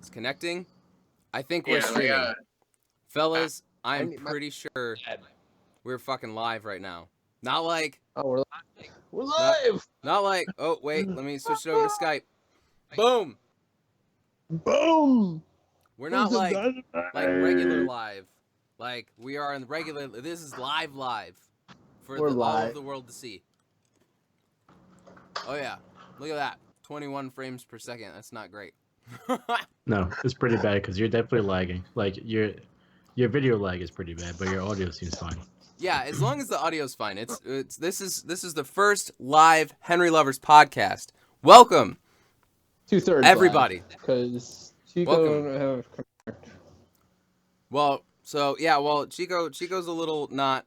It's connecting. I think we're streaming. Fellas, I'm need pretty sure we're fucking live right now. Not like... Oh, we're live! Not like... Oh, wait. Let me switch it over to Skype. Boom! Boom! We're not like regular live. Like, we are in the regular... This is live for all of the world to see. Oh, yeah. Look at that. 21 frames per second. That's not great. No, it's pretty bad because you're definitely lagging. Like, your video lag is pretty bad, but your audio seems fine. Yeah, as long as the audio's fine. This is the first live Henry Lovers podcast. Welcome, 2/3 everybody. Because Chico don't have. Well, Chico's a little not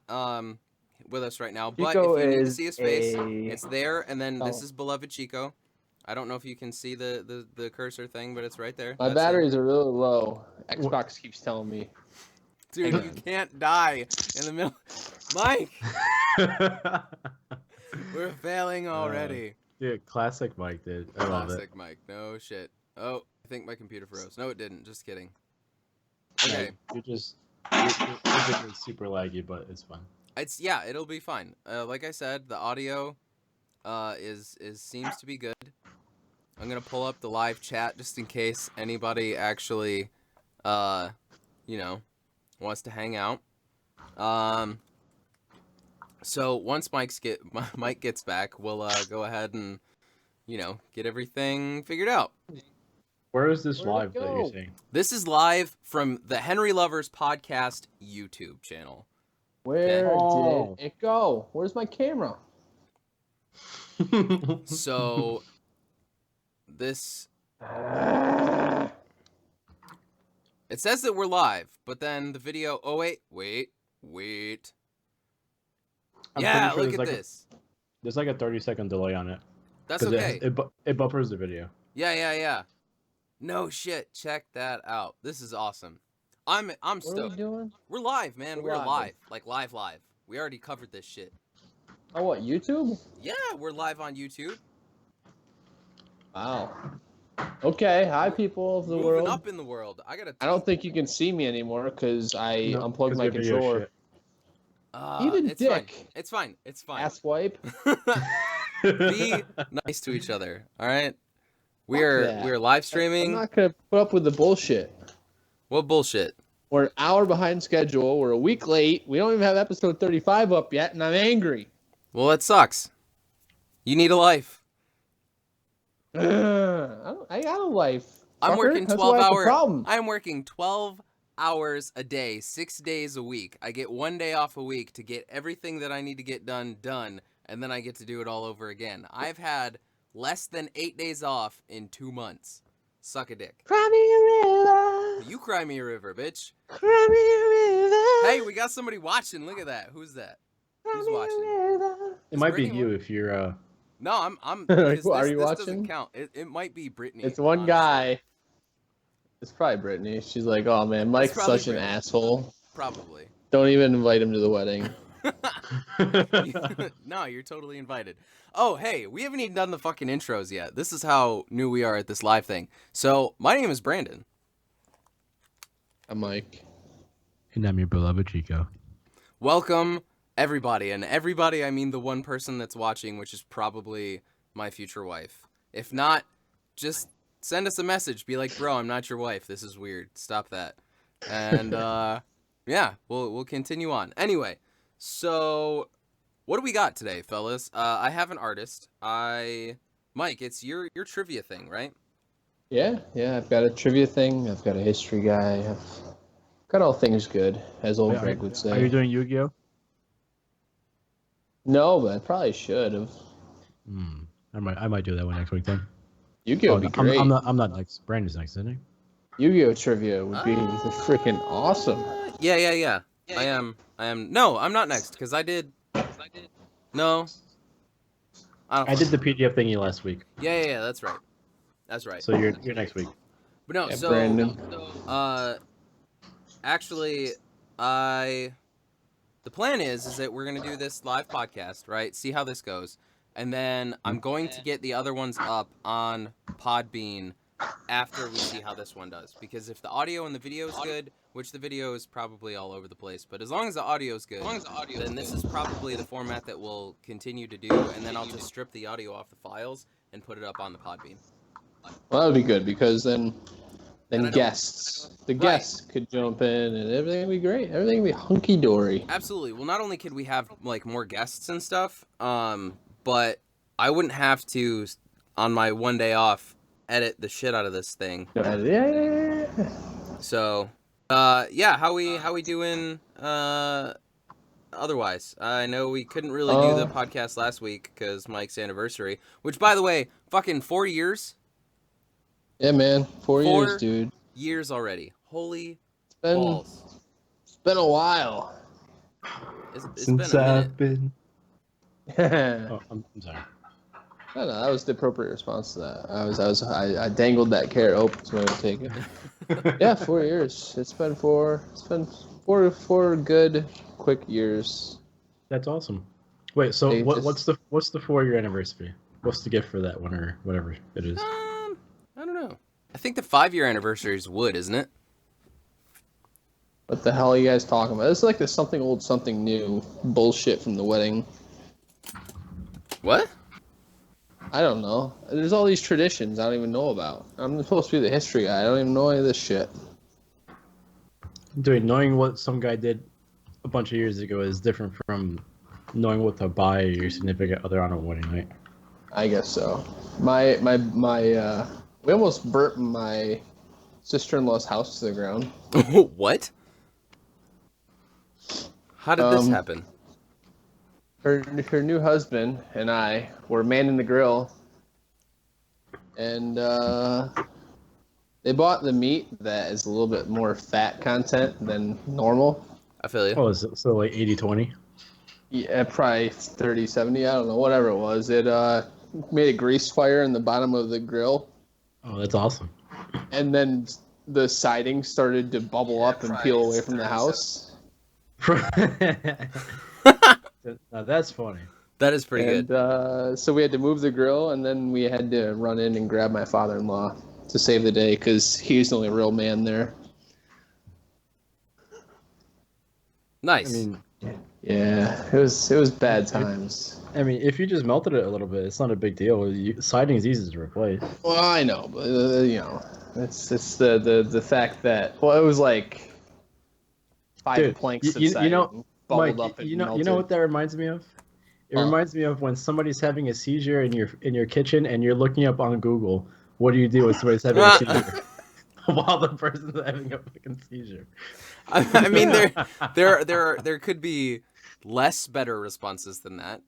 with us right now, but Chico if you need to see his face, is it's there. And then this is beloved Chico. I don't know if you can see the cursor thing, but it's right there. My batteries are really low. Xbox keeps telling me. Dude, you can't die in the middle. Mike! We're failing already. Dude, classic Mike, dude. I love it. Classic Mike. No shit. Oh, I think my computer froze. No, it didn't. Just kidding. Okay. You're just super laggy, but it's fine. It'll be fine. Like I said, the audio seems to be good. I'm gonna pull up the live chat just in case anybody actually wants to hang out. So once Mike gets back, we'll go ahead and get everything figured out. Where is this live that you're saying? This is live from the Henry Lovers Podcast YouTube channel. Where did it go? Where's my camera? So this it says that we're live, but then the video. Oh wait. Yeah, look at this. There's like a 30-second delay on it. That's okay. It buffers the video. Yeah. No shit. Check that out. This is awesome. I'm stoked. What are we doing? We're live, man. We're live. Like live. We already covered this shit. Oh, what, YouTube? Yeah, we're live on YouTube. Wow. Okay, hi people of the Moving world. up in the world. I don't think you can see me anymore because I unplugged my controller. Eat a dick. It's fine. Ass wipe. Be nice to each other. All right. We're live streaming. I'm not gonna put up with the bullshit. What bullshit? We're an hour behind schedule. We're a week late. We don't even have episode 35 up yet, and I'm angry. Well, that sucks. You need a life. I got a life. I'm working 12 hours. I'm working 12 hours a day, 6 days a week. I get 1 day off a week to get everything that I need to get done, and then I get to do it all over again. I've had less than 8 days off in 2 months. Suck a dick. Cry me a river. You cry me a river, bitch. Cry me a river. Hey, we got somebody watching. Look at that. Who's that? Who's watching? It might be you if you're No, I'm Are you this watching? Doesn't count. It might be Brittany. It's one guy. It's probably Brittany. She's like, oh man, Mike's such an asshole. Probably. Don't even invite him to the wedding. No, you're totally invited. Oh, hey, we haven't even done the fucking intros yet. This is how new we are at this live thing. So, my name is Brandon. I'm Mike. And I'm your beloved Chico. Welcome, everybody. And everybody, I mean the one person that's watching, which is probably my future wife. If not, just send us a message. Be like, bro, I'm not your wife. This is weird. Stop that. And, yeah, we'll continue on. Anyway, so what do we got today, fellas? I have an artist. Mike, it's your trivia thing, right? Yeah, I've got a trivia thing. I've got a history guy. I've got all things good, as old Greg would say. Are you doing Yu-Gi-Oh? No, but I probably should have. I might do that one next week then. Yu-Gi-Oh would be great. I'm not next. Brandon's next, isn't he? Yu-Gi-Oh trivia would be freaking awesome. Yeah. I am. No, I'm not next because I did. No. I did the PDF thingy last week. Yeah. That's right. So you're next week. But no, yeah, so Brandon. Actually, the plan is that we're gonna do this live podcast, right? See how this goes, and then I'm going to get the other ones up on Podbean after we see how this one does. Because if the audio and the video is good, which the video is probably all over the place, but as long as the audio is good, then this is probably the format that we'll continue to do, and then I'll just strip the audio off the files and put it up on the Podbean. Well, that would be good because then And I don't- guests, the Right. guests could jump in and everything would be great. Everything would be hunky dory. Absolutely. Well, not only could we have like more guests and stuff, but I wouldn't have to, on my one day off, edit the shit out of this thing. Yeah. So, yeah, how we doing? Otherwise, I know we couldn't really do the podcast last week because Mike's anniversary. Which, by the way, fucking 4 years. Yeah, man. 4 4 years, dude. Years already. Holy It's balls! been a while. It's Since been a minute. I've been. I Oh, I'm sorry. don't know. That was the appropriate response to that. I dangled that carrot open so I would take it. Yeah, 4 years. It's been four good, quick years. That's awesome. Wait, so They what's the 4-year anniversary? What's the gift for that one or whatever it is? I don't know. I think the 5-year anniversary is wood, isn't it? What the hell are you guys talking about? This is like the something old, something new bullshit from the wedding. What? I don't know. There's all these traditions I don't even know about. I'm supposed to be the history guy. I don't even know any of this shit. Dude, knowing what some guy did a bunch of years ago is different from knowing what to buy your significant other on a wedding night. I guess so. We almost burnt my sister-in-law's house to the ground. What? How did this happen? Her new husband and I were manning the grill, and they bought the meat that is a little bit more fat content than normal. I feel you. Oh, is it so like 80-20? Yeah, probably 30-70, I don't know, whatever it was. It made a grease fire in the bottom of the grill, Oh, that's awesome. and then the siding started to bubble up and peel away from the house. Now that's funny. That is pretty And good. so we had to move the grill, and then we had to run in and grab my father-in-law to save the day because he's the only real man there. Nice. I mean, Yeah, it was bad times. if you just melted it a little bit, it's not a big deal. Siding is easy to replace. Well, I know, but it's the fact that it was like 5 Dude, planks of you siding know, bubbled Mike, up and you know melted. what that reminds me of? It Huh. reminds me of when somebody's having a seizure in your kitchen and you're looking up on Google. What do you do when somebody's having a seizure while the person's having a fucking seizure? I mean, there could be less better responses than that.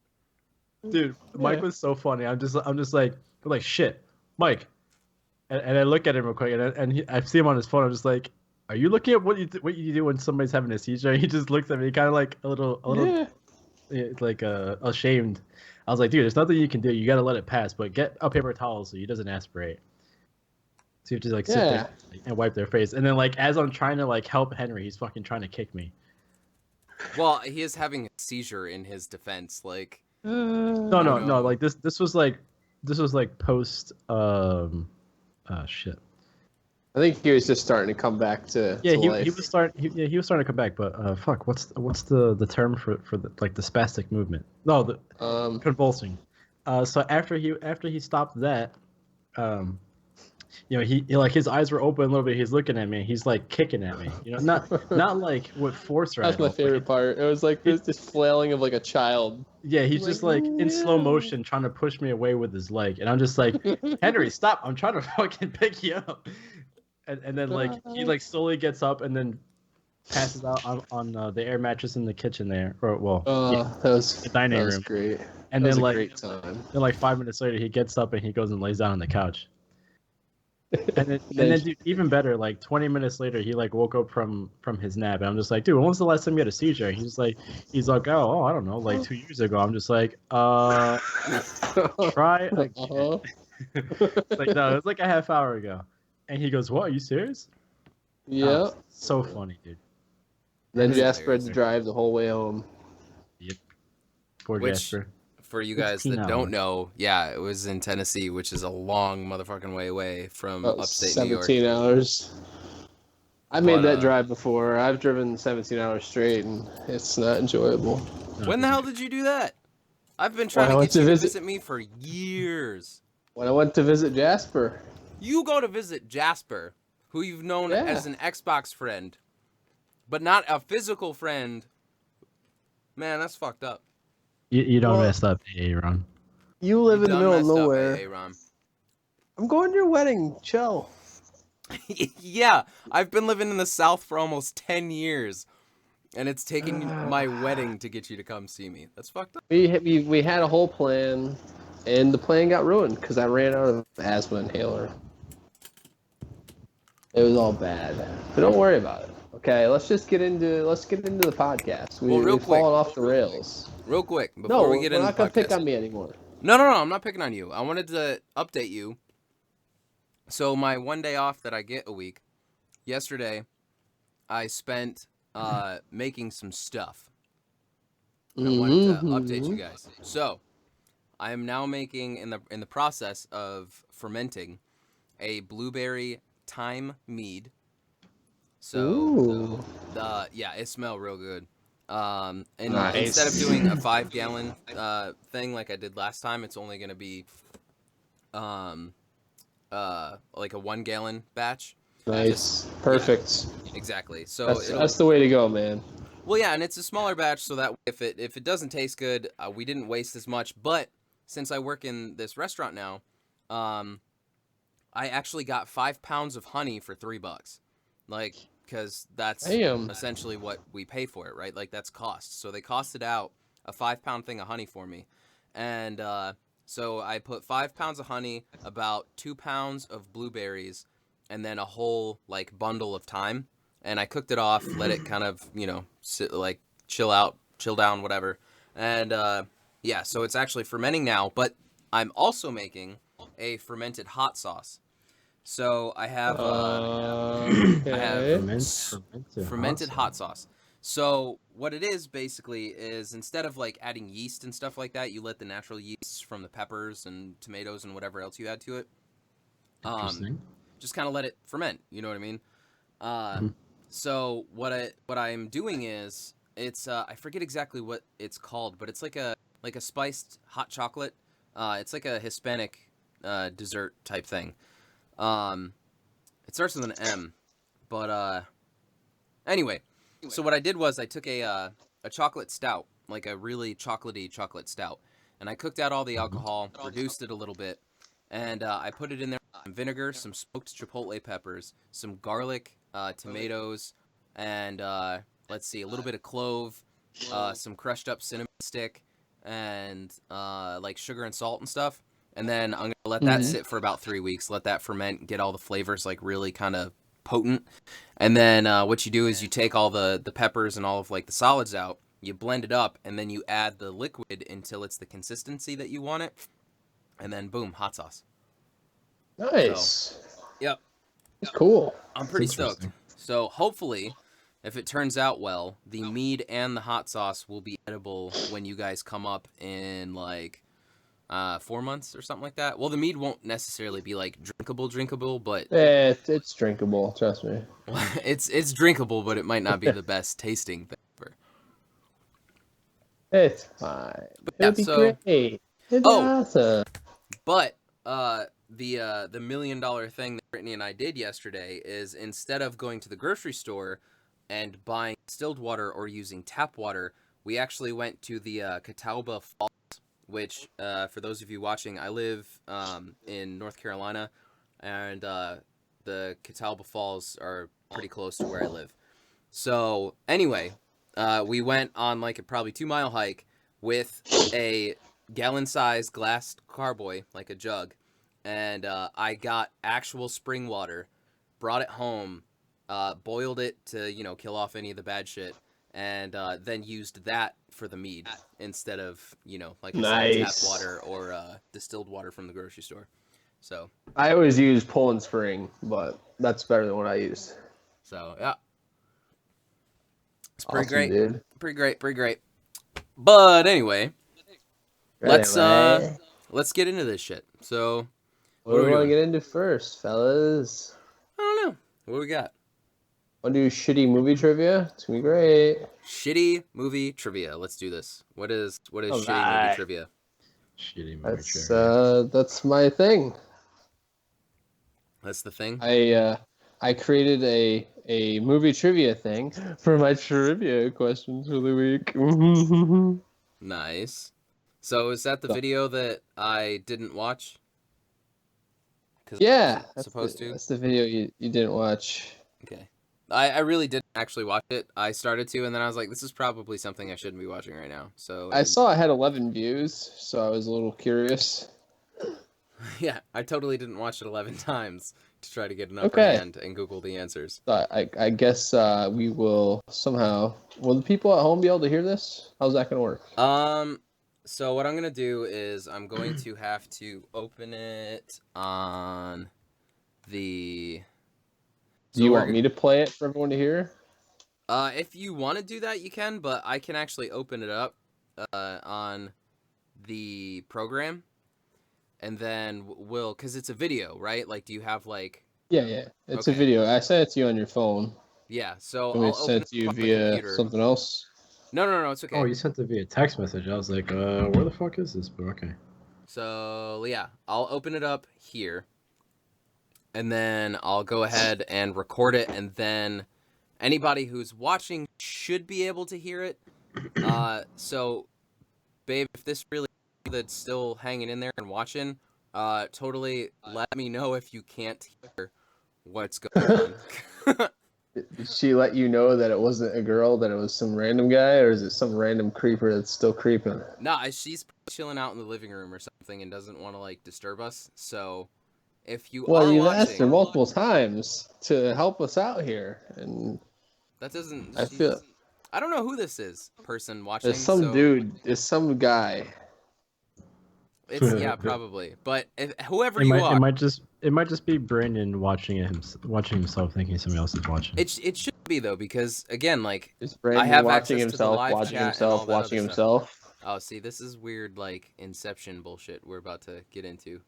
Dude, Mike was so funny. I'm just like shit, Mike, and I look at him real quick, and I see him on his phone. I'm just like, are you looking at what you do when somebody's having a seizure? And he just looks at me, kind of like a little like ashamed. I was like, dude, there's nothing you can do. You got to let it pass, but get a paper towel so he doesn't aspirate. So you have to like sit there and wipe their face, and then like as I'm trying to like help Henry, he's fucking trying to kick me. Well, he is having a seizure in his defense. Like, No, no. like this was like post shit. I think he was just starting to come back to life. He was starting to come back, but fuck, what's the term for the like the spastic movement? No, the convulsing. So after he stopped that, he like his eyes were open a little bit. He's looking at me. He's like kicking at me. Not like with force. That's my favorite part. It was like this flailing of like a child. Yeah, he's just like in slow motion trying to push me away with his leg, and I'm just like, Henry, stop! I'm trying to fucking pick you up. And then like he like slowly gets up and then passes out on the air mattress in the kitchen there, or That was the dining room. Great. And that was then a like great time. then like 5 minutes later he gets up and he goes and lays down on the couch. And then dude, even better, like 20 minutes later he like woke up from his nap, and I'm just like, dude, when was the last time you had a seizure? And he's like, oh, I don't know, like 2 years ago. I'm just like, try again. It's like, no, it was like a half hour ago. And he goes, what, are you serious? Yeah. So funny, dude. Then That is Jasper had to hilarious. drive the whole way home. Yep. Poor Which- Jasper. for you guys 16 that don't hours. know, yeah, it was in Tennessee, which is a long motherfucking way away from About upstate New York. 17 hours. I made But, that drive before. I've driven 17 hours straight, and it's not enjoyable. When the hell did you do that? I've been When trying I to went get you to to visit- visit me for years. When I went to visit Jasper, You go to visit Jasper, who you've known Yeah. as an Xbox friend, but not a physical friend. Man, that's fucked up. You don't Well- mess up, Aaron. you live You in the done middle of messed nowhere. up, Aaron. I'm going to your wedding. Chill. Yeah, I've been living in the South for almost 10 years, and it's taken my wedding to get you to come see me. That's fucked up. We had a whole plan, and the plan got ruined because I ran out of asthma inhaler. It was all bad, but don't worry about it. Okay, let's get into the podcast. Well, real We've quick. fallen off the rails. Real quick, before No, we get we're into not the gonna pick podcast. on me anymore. No, I'm not picking on you. I wanted to update you. So my one day off that I get a week, yesterday, I spent making some stuff. And I wanted to update you guys. So, I am now making in the process of fermenting a blueberry thyme mead. So, Ooh. it smells real good. And Nice. instead of doing a 5-gallon thing like I did last time, it's only gonna be like a 1-gallon batch. Nice. Perfect. Exactly. So That's the way to go, man. well, yeah, and it's a smaller batch, so that if it doesn't taste good, we didn't waste as much. But since I work in this restaurant now, I actually got 5 pounds of honey for $3, like because that's Damn. essentially what we pay for it, right? Like that's cost. So they costed out a 5-pound thing of honey for me, and so I put 5 pounds of honey, about 2 pounds of blueberries, and then a whole like bundle of thyme. And I cooked it off, let it kind of, sit, like chill down, whatever. And yeah, so it's actually fermenting now. But I'm also making a fermented hot sauce. So I have Okay. fermented hot sauce. So what it is basically is instead of like adding yeast and stuff like that, you let the natural yeasts from the peppers and tomatoes and whatever else you add to it. Interesting. Just kind of let it ferment. You know what I mean? So what I'm doing is it's I forget exactly what it's called, but it's like a spiced hot chocolate. It's like a Hispanic dessert type thing. It starts with an M, but anyway. So what I did was I took a chocolate stout, like a really chocolatey chocolate stout, and I cooked out all the alcohol, reduced it a little bit, and I put it in there with some vinegar, some smoked chipotle peppers, some garlic, tomatoes, and let's see, a little bit of clove, some crushed up cinnamon stick, and like sugar and salt and stuff. And then I'm gonna let that sit for about 3 weeks, let that ferment, get all the flavors like really kind of potent. And then what you do is you take all the peppers and all of like the solids out, you blend it up, and then you add the liquid until it's the consistency that you want it, and then boom, hot sauce. Nice. Yep. It's cool. I'm pretty stoked. So hopefully, if it turns out well, the mead and the hot sauce will be edible when you guys come up in like 4 months or something like that. Well, the mead won't necessarily be like drinkable, but It's drinkable. Trust me. it's drinkable, but it might not be the best tasting thing ever. It's fine. yeah, It'll be so- great. It'll be Oh. awesome. But the $1 million thing that Brittany and I did yesterday is instead of going to the grocery store and buying distilled water or using tap water, we actually went to the Catawba Falls, which for those of you watching, I live in North Carolina, and the Catawba Falls are pretty close to where I live. So anyway, we went on like a probably 2-mile hike with a gallon-sized glass carboy, like a jug, and I got actual spring water, brought it home, boiled it to kill off any of the bad shit, and then used that for the mead instead of like tap water or distilled water from the grocery store. So I always use Poland Spring, but that's better than what I used. So yeah, it's pretty Awesome, great, dude. pretty great. But anyway, let's get into this shit. So, What do are we want to doing? get into first, fellas? I don't know. What do we got? Want to do shitty movie trivia? It's gonna be great. Shitty movie trivia. Let's do this. What is shitty movie Alright. trivia? Shitty movie trivia. That's my thing. That's the thing. I created a movie trivia thing for my trivia questions for the week. Nice. So is that the video that I didn't watch? Yeah, Supposed to. That's the video you didn't watch. Okay. I really didn't actually watch it. I started to, and then I was like, this is probably something I shouldn't be watching right now. So I saw it had 11 views, so I was a little curious. yeah, I totally didn't watch it 11 times to try to get an upper Okay. hand and Google the answers. I guess we will somehow. Will the people at home be able to hear this? How's that gonna work? So what I'm gonna do is I'm going to have to open it on the. Do you want me to play it for everyone to hear? If you want to do that, you can, but I can actually open it up on the program, and then because it's a video, right? Like, do you have like? Yeah. It's a video. I sent it to you on your phone. Yeah, so Can we I'll send open it to you up on the via computer. something else? No, it's okay. Oh, you sent it via text message. I was like, where the fuck is this? But okay. So yeah, I'll open it up here, and then I'll go ahead and record it, and then anybody who's watching should be able to hear it. So, babe, if this really that's still hanging in there and watching, totally let me know if you can't hear what's going on. Did she let you know that it wasn't a girl, that it was some random guy, or is it some random creeper that's still creeping? Nah, she's chilling out in the living room or something and doesn't want to like disturb us. So, if you are Well, you've watching, asked her multiple times to help us out here, and that doesn't. I feel I don't know who this is. Person watching. there's some dude, there's some guy. It's yeah, probably. But whoever It you might, are, it might just be Brandon watching himself, thinking somebody else is watching. it should be though, because again, like Is Brandon have watching access to the himself, live watching chat and himself, all that watching other himself? oh, see, this is weird, like Inception bullshit we're about to get into.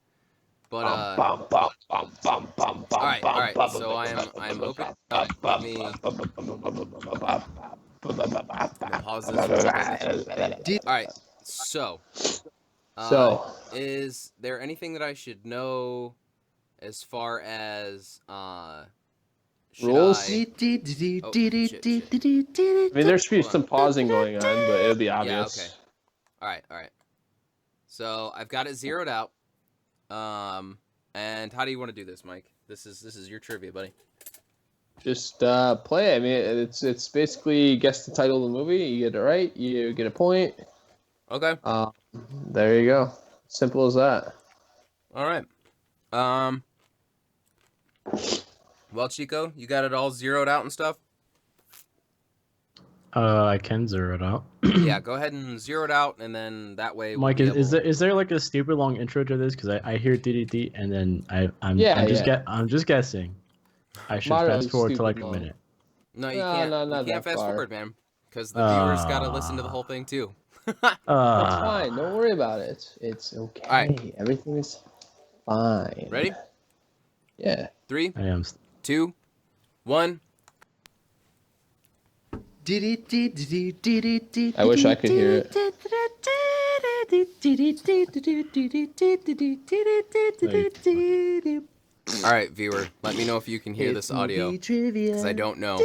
But All right. So I'm opening up. Let me pause this real quick. All right. So. Is there anything that I should know as far as rules? shit. I mean, there should be some pausing going on, but it'll be obvious. Yeah, okay. All right. So I've got it zeroed out. And how do you want to do this, Mike? This is your trivia, buddy. Just play. I mean, it's basically guess the title of the movie. You get it right, you get a point. Okay. There you go. Simple as that. All right. Well, Chico, you got it all zeroed out and stuff? I can zero it out. Yeah, go ahead and zero it out, and then that way. Mike, is there like a super long intro to this? Because I hear DDD, and then I'm just guessing. I should fast forward to like a minute. No, you can't. No, you can't fast far. forward, man, because the viewers got to listen to the whole thing too. That's fine. Don't worry about it. It's okay. All right. Everything is fine. Ready? Yeah. 3, I am. 2, 1. I wish I could hear it. All right, viewer, let me know if you can hear this audio, because I don't know.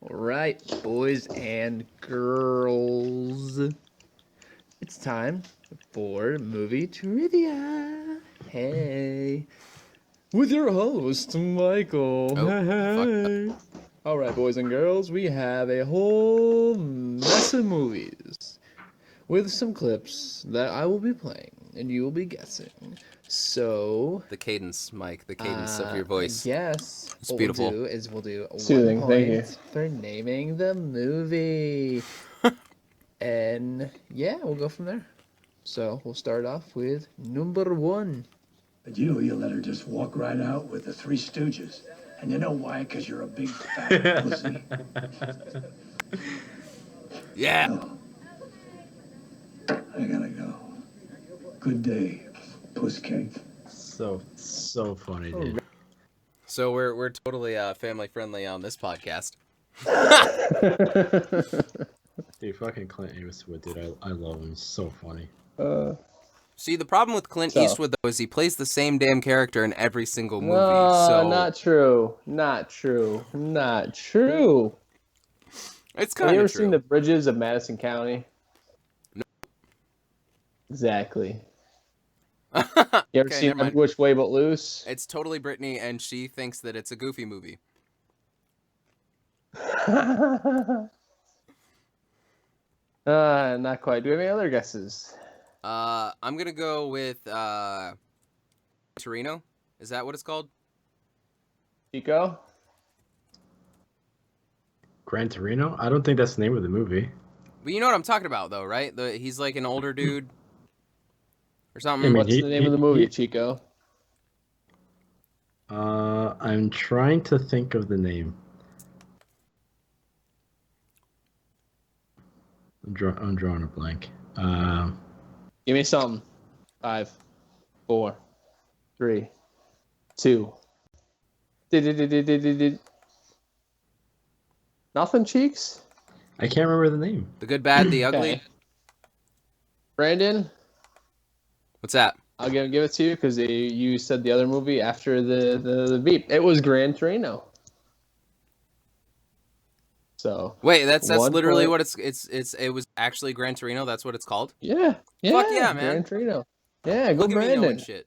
All right, boys and girls, it's time for movie trivia. Hey, with your host, Michael. Oh, All right, boys and girls, we have a whole mess of movies with some clips that I will be playing and you will be guessing. So The cadence, Mike, the cadence of your voice. Yes. It's what beautiful. We'll do Soothing, 1 thank you. point for naming the movie. And yeah, we'll go from there. So we'll start off with number 1. But you let her just walk right out with the Three Stooges. And you know why? Because you're a big fat pussy. Yeah. Good day, puss cake. So funny, dude. So we're totally family friendly on this podcast. Dude, fucking Clint Eastwood, dude. I love him. He's so funny. See, the problem with Clint So- Eastwood though is he plays the same damn character in every single movie. No, So not true. Not true. Not true. it's Have kind you of ever true. seen the Bridges of Madison County? No. Exactly. You ever Okay, seen never mind. Every Which Way But Loose? It's totally Brittany, and she thinks that it's a goofy movie. Not quite. Do we have any other guesses? I'm gonna go with Torino. Is that what it's called? Chico? Gran Torino? I don't think that's the name of the movie. But you know what I'm talking about, though, right? He's like an older dude or something. I mean, What's the name of the movie, Chico? I'm trying to think of the name. I'm drawing a blank. Give me something. 5, 4, 3, 2. Nothing, Cheeks? I can't remember the name. The Good, Bad, the Ugly. Okay. Brandon, What's that? I'll give it to you because you said the other movie after the beep. It was Gran Torino. So Wait, that's 1 literally point. what it was actually Gran Torino. That's what it's called. Yeah. Fuck yeah, man. Gran Torino. Yeah, go Look at me knowing Brandon. shit.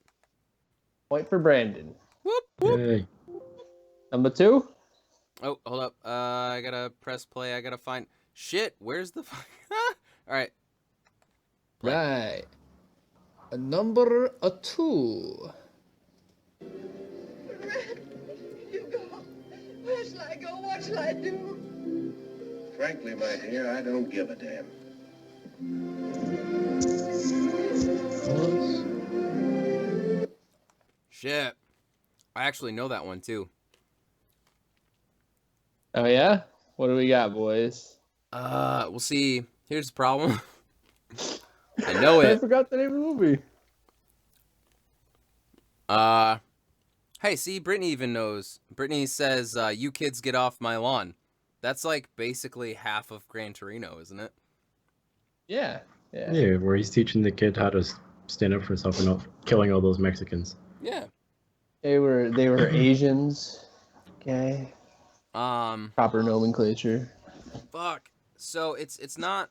Point for Brandon. Whoop whoop. Yay. Number 2. Oh, hold up. I gotta press play. I gotta find shit. Where's the? All right. Play. Right. Number 2. You go. Where shall I go? What shall I do? Frankly, my dear, I don't give a damn. Shit. I actually know that one too. Oh yeah? What do we got, boys? We'll see. Here's the problem. I know I it. forgot the name of the movie. Hey, see, Brittany even knows. Brittany says, "You kids get off my lawn." That's like basically half of Gran Torino, isn't it? Yeah. Yeah, where he's teaching the kid how to stand up for himself and not killing all those Mexicans. Yeah. They were Asians. Okay. Proper nomenclature. Fuck. So it's not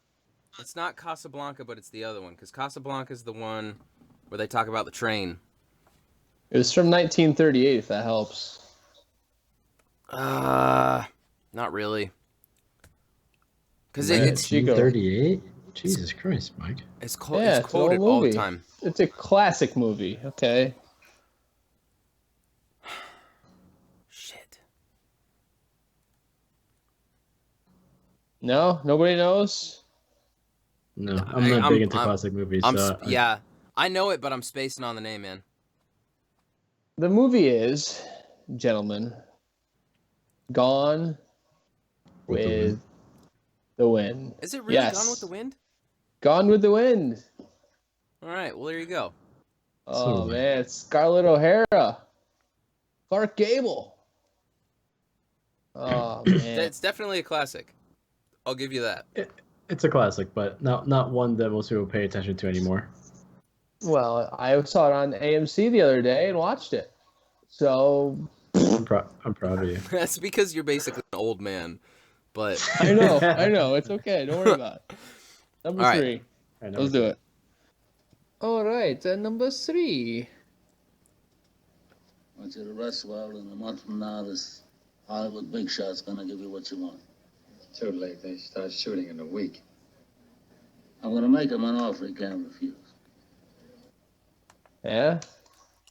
Casablanca, but it's the other one, because Casablanca is the one where they talk about the train. It was from 1938, if that helps. Not really. Because Man, it's Chico. 1938? Jesus Christ, Mike. it's Yeah, it's it's an old quoted all the movie. time. It's a classic movie. Okay. Shit. No, nobody knows. No, I'm not big into classic movies. Yeah, I know it, but I'm spacing on the name, man. The movie is, gentlemen, Gone with the Wind. Is it really Yes. Gone with the Wind? Gone with the Wind. All right, well there you go. Oh So- man, it's Scarlett O'Hara, Clark Gable. Oh man, It's definitely a classic. I'll give you that. It's a classic, but not one that most people pay attention to anymore. well, I saw it on AMC the other day and watched it. So I'm proud of you. That's because you're basically an old man. But I know, it's okay. Don't worry about it. Number All right. 3. I know. Let's do it. All right, number 3. I want you to rest well, and a month from now, this Hollywood big shot's gonna give you what you want. Too late. They start shooting in a week. I'm gonna make him an offer he can't refuse. Yeah.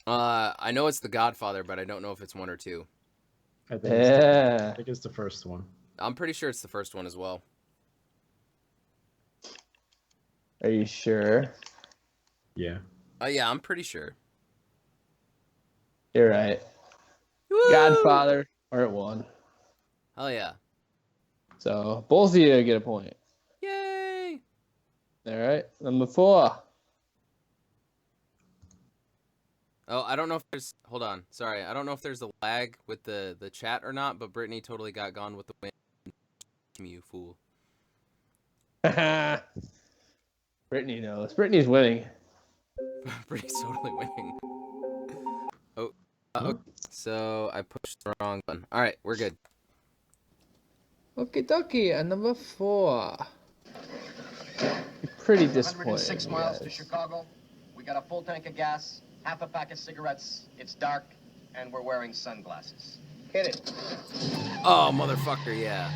I know it's The Godfather, but I don't know if it's 1 or 2. I think, Yeah. I think it's the first one. I'm pretty sure it's the first one as well. Are you sure? Yeah. Yeah, I'm pretty sure. You're right. Woo! Godfather, part 1. Hell yeah. So both of you get a point. Yay! All right. Number 4. Oh, I don't know if there's. Hold on. Sorry, I don't know if there's a lag with the chat or not. But Brittany totally got Gone with the Wind. You fool. Brittany knows. Brittany's winning. Brittany's totally winning. Oh. Okay. So I pushed the wrong button. All right, we're good. Okie dokie, and number 4. Pretty disappointing. 106 miles to guys. Chicago. We got a full tank of gas, half a pack of cigarettes. It's dark, and we're wearing sunglasses. Hit it. Oh, motherfucker, yeah.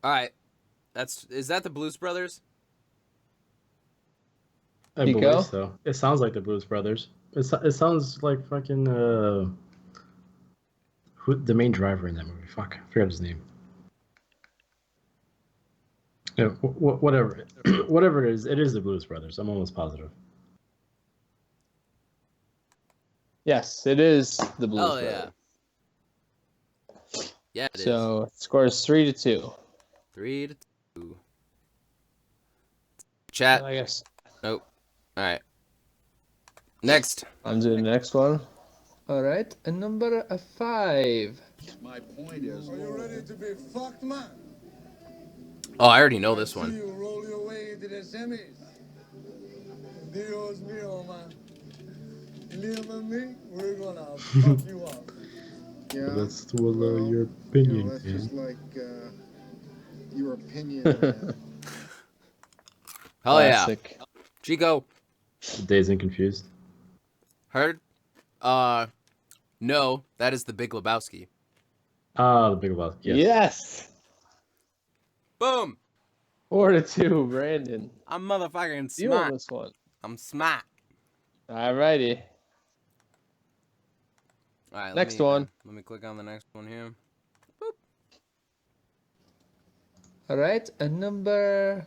All right. Is that the Blues Brothers? I Nico? believe so. It sounds like the Blues Brothers. It sounds like fucking who the main driver in that movie? Fuck, I forgot his name. Yeah, whatever, whatever it is the Blues Brothers. I'm almost positive. Yes, it is the Blues Oh, yeah. Brothers. Yeah, it is. So, scores 3-2. 3-2. Chat. I guess Nope. All right. Next. I'm doing the next one. All right, and number 5. My point is, Are you ready to be fucked, man? Oh, I already know this See one. you roll your way into the semis. Dios mío, man. Liam and me, we're gonna fuck you up. yeah, That's your you opinion, know, that's man. just like your opinion. Man. Hell yeah. Classic. Chico. Dazed and Confused. Heard? No, that is the Big Lebowski. Ah, the Big Lebowski. Yes. Yes. Boom. 4-2, Brandon. I'm motherfucking You on smart. this one. I'm smart. Alrighty. All right. Next one. Let me click on the next one here. All right, and number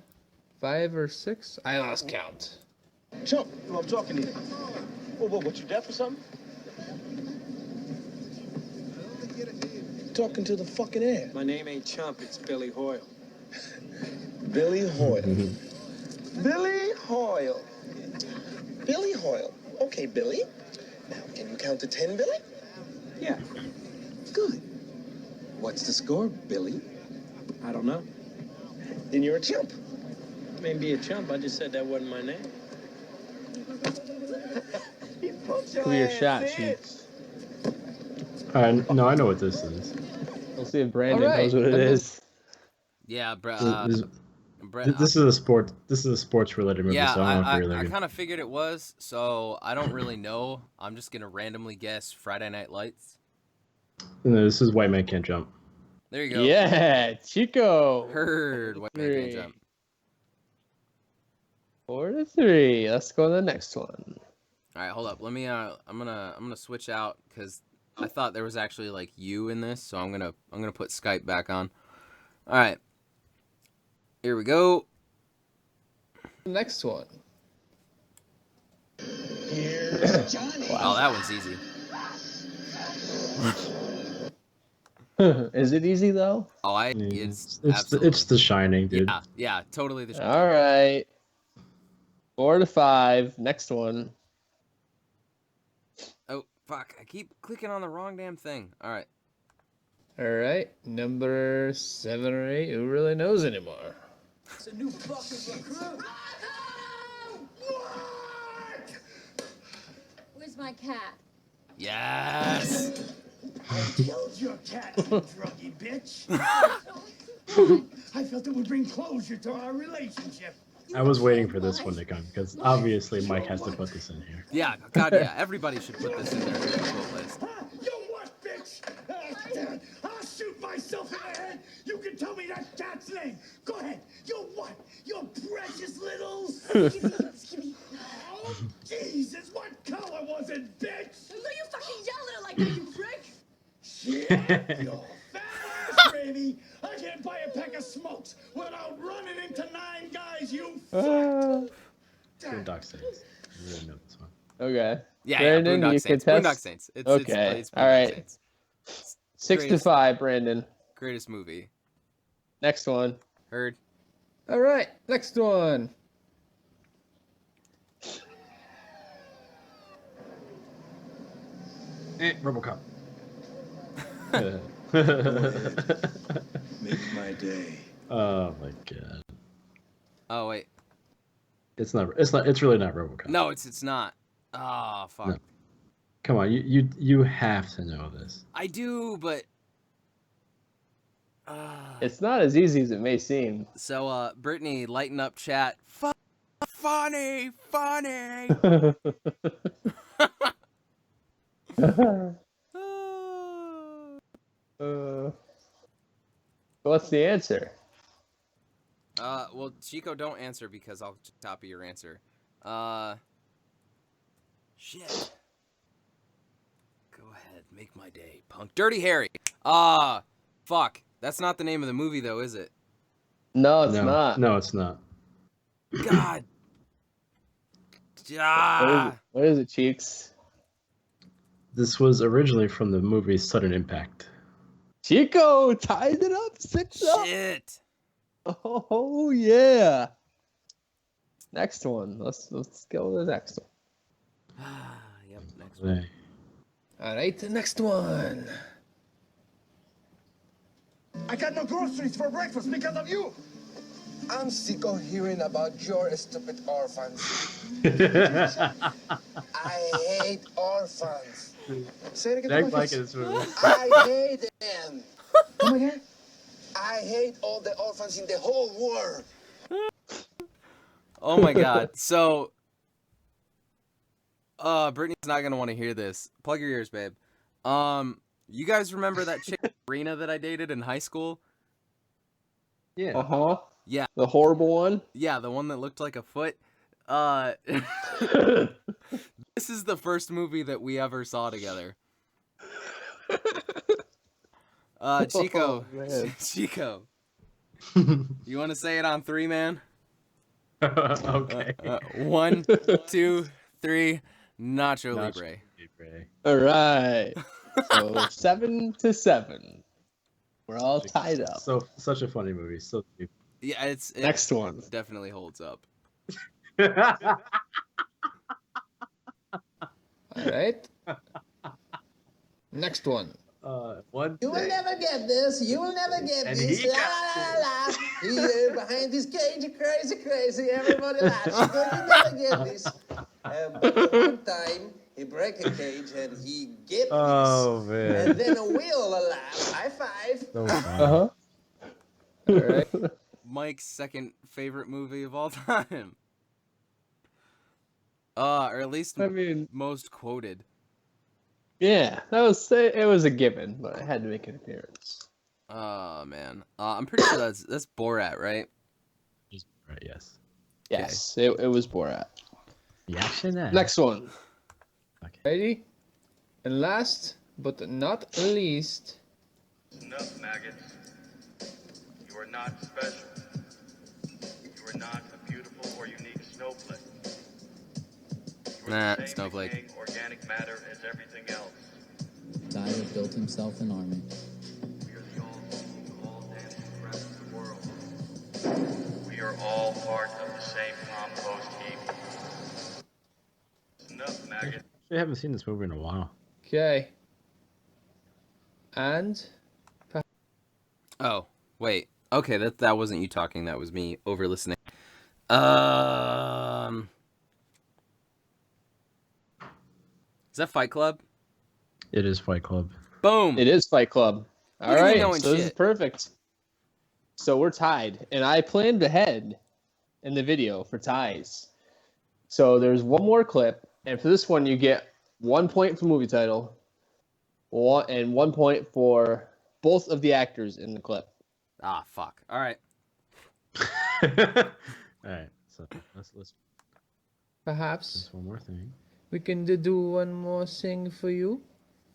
5 or 6? I lost count. Chump, I'm talking to you. What, you deaf or something? Talking to the fucking air. My name ain't Chump, it's Billy Hoyle. Billy Hoyle. Billy Hoyle. Billy Hoyle. Okay, Billy. Now, can you count to 10, Billy? Yeah. Good. What's the score, Billy? I don't know. Then you're a chump. Maybe a chump, I just said that wasn't my name. Clear shot, Sheets. No, I know what this is. We'll see if Brandon All right, knows what it and then- is. Yeah, bro. This is a sport. This is a sports-related movie, Yeah, so I don't know if you're I really kind of figured it was, so I don't really know. I'm just gonna randomly guess Friday Night Lights. No, this is White Man Can't Jump. There you go. Yeah, Chico. Heard White Man Can't Jump. 4-3. Let's go to the next one. All right, hold up. Let me. I'm gonna switch out because I thought there was actually like you in this, so I'm gonna put Skype back on. All right. Here we go. Next one. Wow, that one's easy. Is it easy though? Oh, It's absolutely. it's The Shining, dude. Yeah, totally the. All right. 4-5. Next one. Oh fuck! I keep clicking on the wrong damn thing. All right. All right. Number 7 or 8. Who really knows anymore? It's a new fucking recruit. Where's my cat? Yes. I killed your cat, you druggy bitch. I felt it would bring closure to our relationship. I was waiting for this one to come because obviously Mike has to put this in here. Yeah. God, yeah. Everybody should put this in their quote list. You what, bitch? Damn it. I'll shoot myself in the head. You can tell me that cat's name. Go ahead. You what? You precious little... Oh, Jesus, what color was it, bitch? Who you fucking yelling at like that, you prick? Shit, you fat ass, baby. I can't buy a pack of smokes without running into 9 guys, you fuck. Boondock Saints. I really know this one. Okay. Yeah, Brandon, Boondock you Saints. contest? Boondock Saints. Okay. It's All Boondock right. Saints. 6-5, Brandon. Greatest movie. Next one. Heard. All right. Next one. RoboCop. Make my day. Oh my god. Oh wait. It's not. It's really not RoboCop. No, it's not. Oh fuck. No. Come on, you have to know this. I do, but It's not as easy as it may seem. so Brittany, lighten up chat. Funny. What's the answer? Well, Chico, don't answer because I'll copy your answer. Shit. Go ahead, make my day, punk. Dirty Harry. Fuck. That's not the name of the movie, though, is it? No, it's not. No, it's not. God. What is it, Cheeks? This was originally from the movie Sudden Impact. Chico tied it up 6-up. Shit. Oh yeah. Next one. Let's go with the next one. Yep, next one. All right, the next one. I got no groceries for breakfast because of you. I'm sick of hearing about your stupid orphans. I hate orphans. Say it again. I hate them. Come again? I hate all the orphans in the whole world. Oh my god. So Brittany's not gonna want to hear this. Plug your ears, babe. You guys remember that chick Rena that I dated in high school? Yeah. Uh-huh. Yeah. The horrible one? Yeah, the one that looked like a foot. This is the first movie that we ever saw together. Chico. Oh, Chico. You want to say it on 3, man? Okay. 1, 2, 3. Nacho Libre. All right. So 7-7. We're all tied up. So such a funny movie. So Yeah, it next one. Definitely holds up. All right. Next one. One. You will never get this. You will never get And this. he La la la la. Here behind this cage, crazy. Everybody laughs. You will never get this. But one time, he break a cage and he get Oh this. man. And then we'll laugh. High five. So fun. Uh-huh. All right. Mike's second favorite movie of all time. Or at least most quoted. Yeah, it was a given, but I had to make an appearance. Oh man. I'm pretty sure that's Borat, right? Right, yes. Yes, it was Borat. Yes, Next one. Okay. Ready? And last but not least. Enough, maggots. You are not special. You are not a beautiful or unique snowflake. You are the same snowflake. decaying organic matter as everything else. Dyer built himself an army. We are the all dancing rest of the world. We are all part of the same compost heap. Enough, maggots. I haven't seen this movie in a while. Okay. And. Oh, wait. Okay, that wasn't you talking. That was me over listening. Is that Fight Club? It is Fight Club. Boom. It is Fight Club. All Look at me right, knowing so this is shit. perfect. So we're tied, and I planned ahead in the video for ties. So there's one more clip, and for this one you get 1 point for movie title, and 1 point for both of the actors in the clip. Ah, fuck. All right. All right. So let's Perhaps just one more thing. we can do one more thing for you.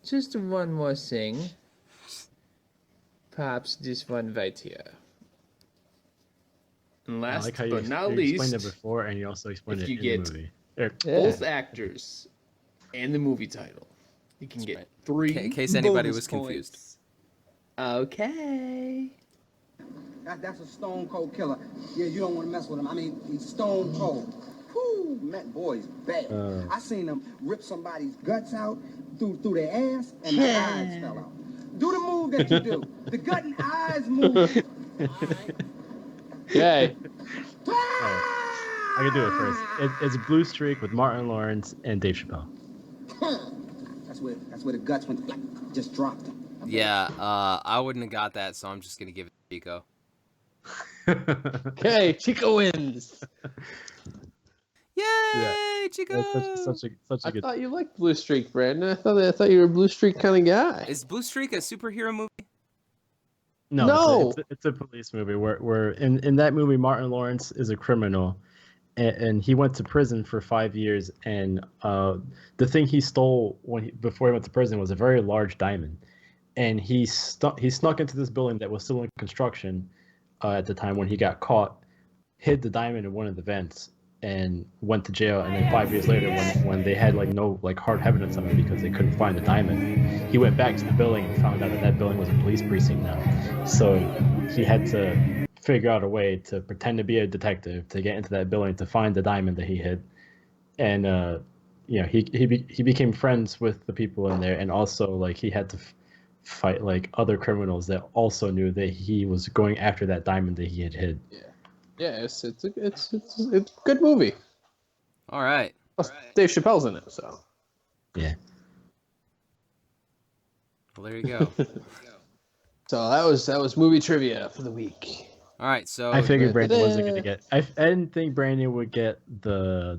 Just one more thing. Perhaps this one right here. And I last like how you, but not you least, explained it before, and you also explained if it you in get the movie. both actors and the movie title, you can get 3 In case anybody bonus was confused. points. Okay. That's a stone cold killer. Yeah, you don't want to mess with him. I mean, he's stone cold. Whoo, that boy's bad. I seen him rip somebody's guts out through their ass, and the eyes fell out. Do the move that you do. The gut and eyes move. Okay. I can do it first. It's Blue Streak with Martin Lawrence and Dave Chappelle. That's where the guts went, like, just dropped. Yeah, I wouldn't have got that, so I'm just gonna give it to Chico. Okay, Chico wins. Yay, Chico! Such a I good. thought you liked Blue Streak, Brandon. I thought you were a Blue Streak kind of guy. Is Blue Streak a superhero movie? No. It's a police movie where in that movie Martin Lawrence is a criminal, and he went to prison for 5 years, and the thing he stole before he went to prison was a very large diamond, and he snuck into this building that was still in construction at the time when he got caught, hid the diamond in one of the vents, and went to jail. And then 5 years later, when they had no hard evidence of it because they couldn't find the diamond, he went back to the building and found out that building was a police precinct now. So he had to figure out a way to pretend to be a detective to get into that building to find the diamond that he hid. And he became friends with the people in there, and also he had to fight other criminals that also knew that he was going after that diamond that he had hid. Yeah, it's a good movie. All right. Plus, Dave Chappelle's in it, so. Yeah. Well, there you go. So that was movie trivia for the week. All right, so I figured Brandon wasn't gonna get. I didn't think Brandon would get the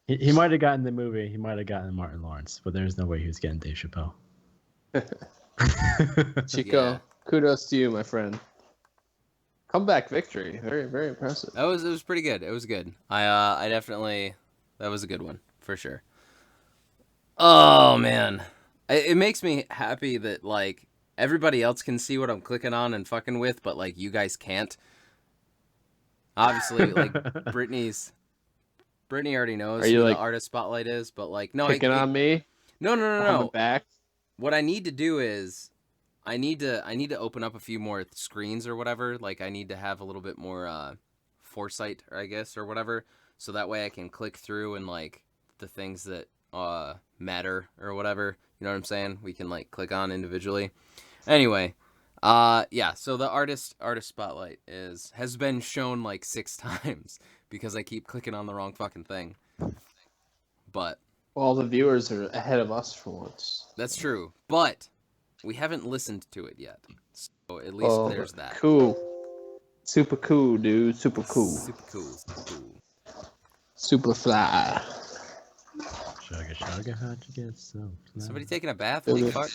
He might have gotten the movie. He might have gotten Martin Lawrence, but there's no way he was getting Dave Chappelle. Chico, kudos to you, my friend. Comeback victory. Very, very impressive. It was pretty good. It was good. I definitely, that was a good one for sure. Oh man, it makes me happy that everybody else can see what I'm clicking on and fucking with, but you guys can't. Obviously, Brittany already knows who the artist spotlight is, but no, picking on me. No. Back. What I need to do is, I need to open up a few more screens or whatever. I need to have a little bit more foresight, I guess, or whatever, so that way I can click through and the things that matter or whatever. You know what I'm saying? We can click on individually. Anyway, yeah. So the artist spotlight has been shown 6 times because I keep clicking on the wrong fucking thing. But all the viewers are ahead of us for once. That's true, but we haven't listened to it yet, so at least there's that. Cool. Super cool, dude. Super cool. Super cool. Super fly. Sugar, how'd you get so fly? Somebody taking a bath? What the fuck?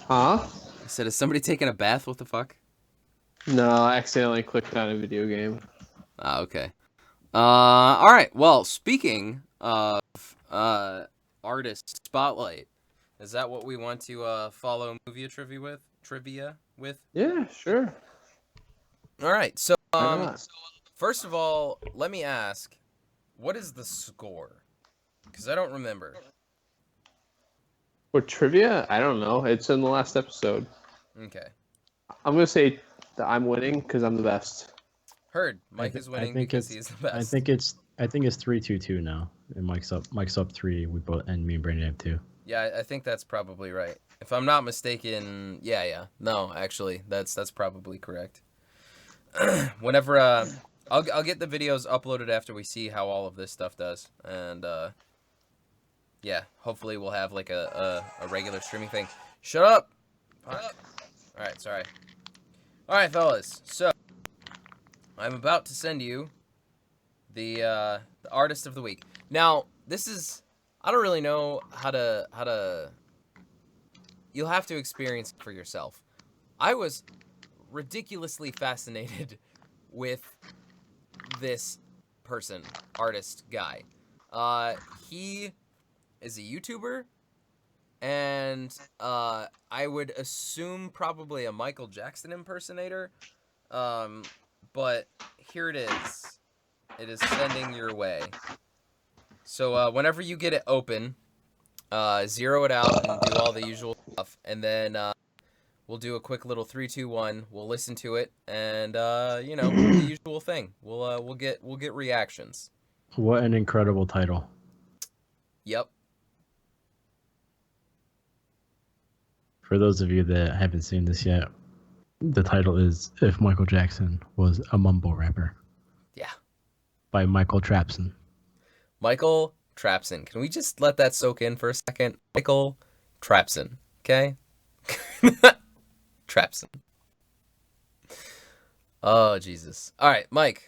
Huh? I said, is somebody taking a bath? What the fuck? No, I accidentally clicked on a video game. Ah, okay. All right. Well, speaking of artist spotlight, is that what we want to follow movie trivia with? Yeah, sure. All right. So first of all, let me ask, what is the score? Because I don't remember. For trivia, I don't know. It's in the last episode. Okay. I'm gonna say that I'm winning because I'm the best. Heard. Mike is winning because he's the best. I think it's 3-2-2 now, and Mike's up 3. We both, and me and Brandon have 2. Yeah, I think that's probably right. If I'm not mistaken, yeah. No, actually, that's probably correct. Whenever I'll get the videos uploaded after we see how all of this stuff does, and yeah, hopefully we'll have a regular streaming thing. Shut up. All right, sorry. All right, fellas. So I'm about to send you the artist of the week. Now, this is, I don't really know how to. You'll have to experience it for yourself. I was ridiculously fascinated with this person, artist guy. He is a YouTuber, and I would assume probably a Michael Jackson impersonator. But here it is. It is sending your way. So whenever you get it open, zero it out and do all the usual stuff, and then We'll do a quick little 3, 2, 1. We'll listen to it, and you know, the usual thing. We'll get reactions. What an incredible title. Yep. For those of you that haven't seen this yet, the title is If Michael Jackson Was a Mumble Rapper. Yeah. By Michael Trapson. Michael Trapson. Can we just let that soak in for a second? Michael Trapson. Okay? Trapson. Oh, Jesus. All right, Mike.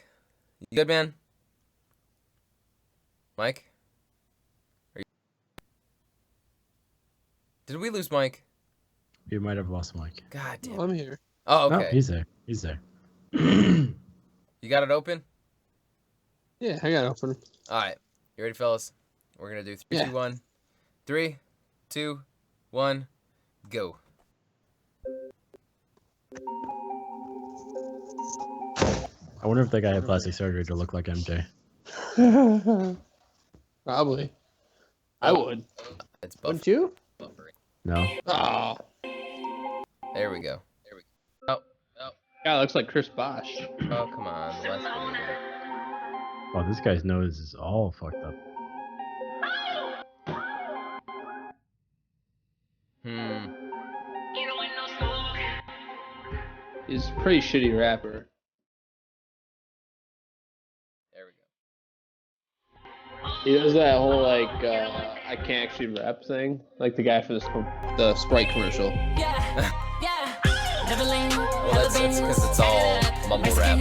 You good, man? Mike? Did we lose Mike? You might have lost Mike. God damn. I'm here. Oh, No, okay. he's there. He's there. You got it open? Yeah, I got it open. All right. You ready, fellas? We're going to do 3, 2, 1. 3, 2, 1, go. I wonder if that guy had plastic surgery to look like MJ. Probably. I would. It's Wouldn't you? No. Oh. There we go. Oh. God, looks like Chris Bosh. Oh, come on. Let's go. Oh, this guy's nose is all fucked up. He's a pretty shitty rapper. There we go. He does that whole like I can't actually rap thing, like the guy for the Sprite commercial. Well, that's because it's all mumble rap.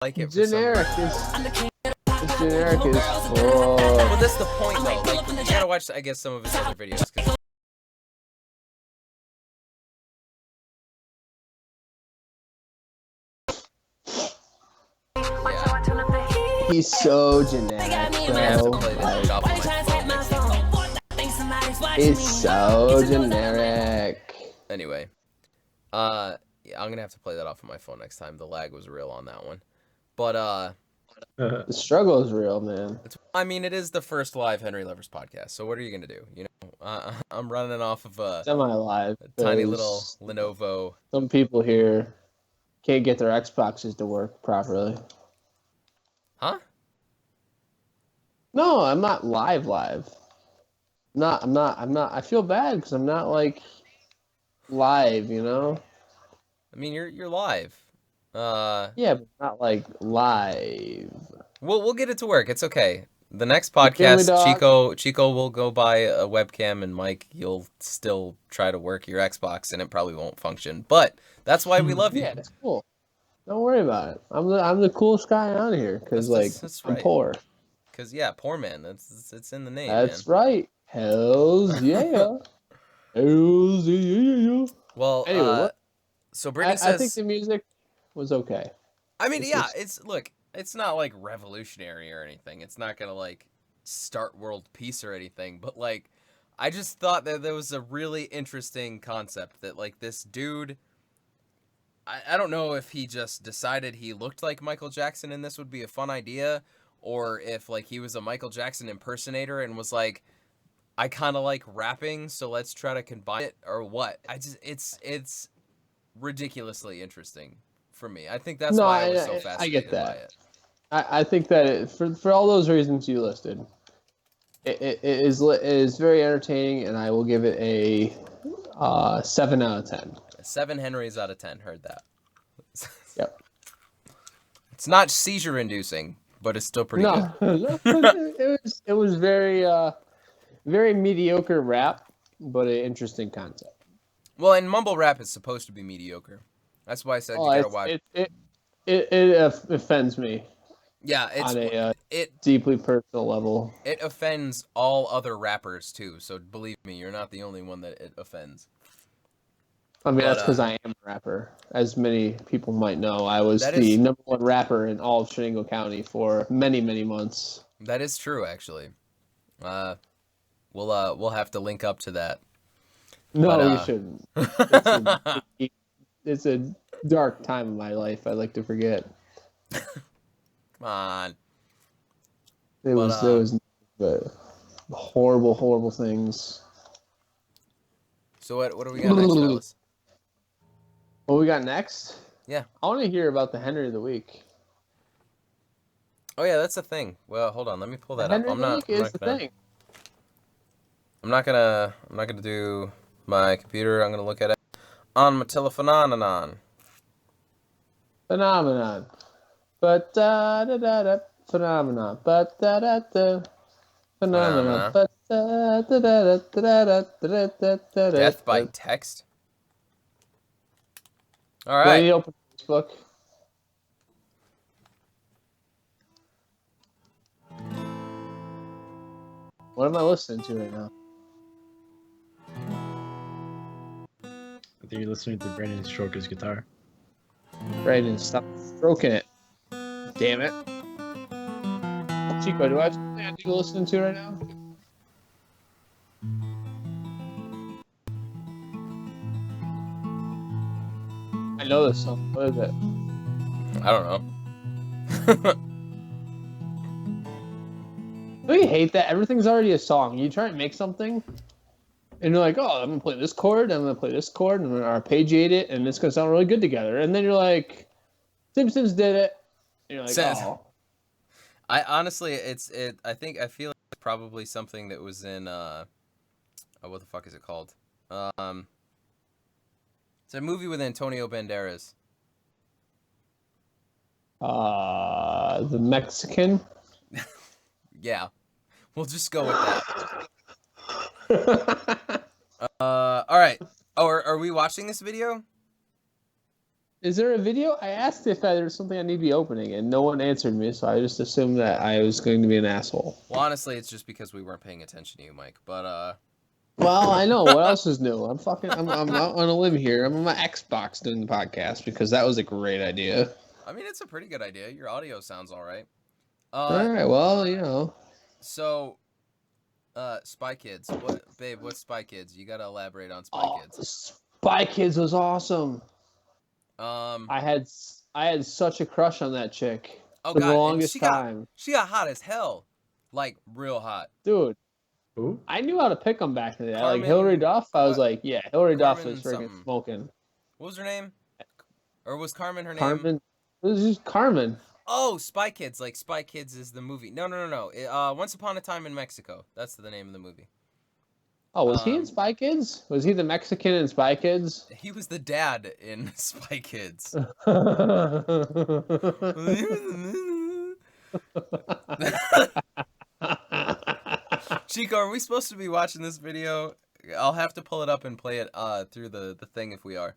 Like it Generic is. It's generic is. Well, that's the point, though. Like, you gotta watch, I guess, some of his other videos. Cause... Yeah. He's so generic, bro. It's so generic. Anyway, yeah, I'm gonna have to play that off of my phone next time. The lag was real on that one, but the struggle is real, man. I mean, it is the first live Henry Lovers podcast. So what are you gonna do? You know, I'm running off of a Semi-live. tiny little Lenovo. Some people here can't get their Xboxes to work properly. Huh? No, I'm not live. I'm not. I feel bad because I'm not like live, you know. I mean, you're live. Yeah, but not like live. We'll get it to work. It's okay. The next podcast, Chico will go buy a webcam, and Mike, you'll still try to work your Xbox, and it probably won't function. But that's why we love you. Yeah, that's cool. Don't worry about it. I'm the coolest guy on here because that's I'm right. poor. Because yeah, poor man. It's in the name. That's man. right. Hells yeah. Hells yeah. Well, anyway, so Brittany says. I think the music was okay. I mean, yeah, it's not like revolutionary or anything. It's not gonna like start world peace or anything. But like, I just thought that there was a really interesting concept that like this dude I don't know if he just decided he looked like Michael Jackson and this would be a fun idea, or if like he was a Michael Jackson impersonator and was like, I kind of like rapping, so let's try to combine it, or what. It's ridiculously interesting for me. I think that's why I was so fascinated I get that. by it. I think that for all those reasons you listed, it is very entertaining, and I will give it a 7 out of 10. 7 Henrys out of 10. Heard that. Yep. It's not seizure inducing, but it's still pretty good. it was very very mediocre rap, but an interesting concept. Well, and mumble rap is supposed to be mediocre. That's why I said you gotta watch. It offends me. Yeah, it's on a it deeply personal level. It offends all other rappers too. So believe me, you're not the only one that it offends. I mean, that's because I am a rapper. As many people might know, I was the number 1 rapper in all of Shenango County for many, many months. That is true, actually. We'll have to link up to that. No, we shouldn't. It's a dark time in my life. I like to forget. Come on. It was horrible, horrible things. So what do we got next, fellas? What we got next? Yeah. I want to hear about the Henry of the Week. Oh yeah, that's a thing. Well, hold on, let me pull that up. I'm not gonna do my computer. I'm gonna look at it on my telephone. Phenomenon. But da da da da. Phenomenon. But da da da. Phenomenon. But da da da da da da. Death by text. All right. Let me open Facebook. What am I listening to right now? I think you're listening to Brandon stroke his guitar. Brandon, stop stroking it. Damn it. Chico, do I have something I need to listen to right now? I know this song. What is it? I don't know. Don't you hate that? Everything's already a song. You try and make something, and you're like, oh, I'm going to play this chord, I'm going to play this chord, and I'm going to arpeggiate it, and it's going to sound really good together. And then you're like, Simpsons did it. And you're like, oh. I honestly, I feel like it's probably something that was in, what the fuck is it called? It's a movie with Antonio Banderas. The Mexican? Yeah. We'll just go with that. All right. Oh, are we watching this video? Is there a video? I asked if there was something I need to be opening, and no one answered me, so I just assumed that I was going to be an asshole. Well, honestly, it's just because we weren't paying attention to you, Mike. But Well, I know. What else is new? I'm out on a limb here. I'm on my Xbox doing the podcast because that was a great idea. I mean, it's a pretty good idea. Your audio sounds all right. All right. Well, you know. So, Spy Kids. What's Spy Kids? You gotta elaborate on Spy Kids. Spy Kids was awesome. I had such a crush on that chick for the longest time. She got hot as hell, like real hot. Dude, who? I knew how to pick them back in the day. Like Hillary Duff, I was like, yeah, Hillary Duff is freaking smoking. What was her name? Or was Carmen her name? Carmen. It was just Carmen. Oh, Spy Kids. Like Spy Kids is the movie. No. Once Upon a Time in Mexico. That's the name of the movie. Oh, was he in Spy Kids? Was he the Mexican in Spy Kids? He was the dad in Spy Kids. Chico, are we supposed to be watching this video? I'll have to pull it up and play it through the thing if we are.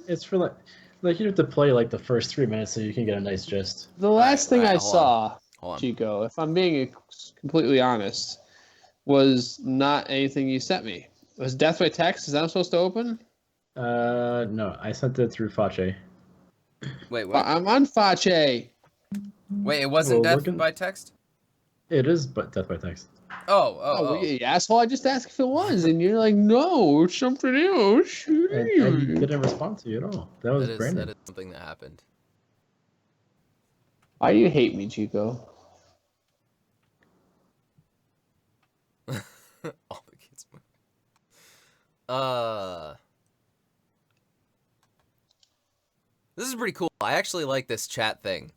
It's for like you have to play like the first 3 minutes so you can get a nice gist. The last thing I saw, Chico, if I'm being completely honest, was not anything you sent me. Was Death by Text? Is that supposed to open? No, I sent it through Fache. Wait, what? I'm on Fache. Wait, it wasn't Death by Text? It is, but death by text. Oh, you asshole! I just asked if it was, and you're like, no, it's something else. And he didn't respond to you at all. That was Brandon. That is something that happened. Why do you hate me, Chico? All the kids. This is pretty cool. I actually like this chat thing.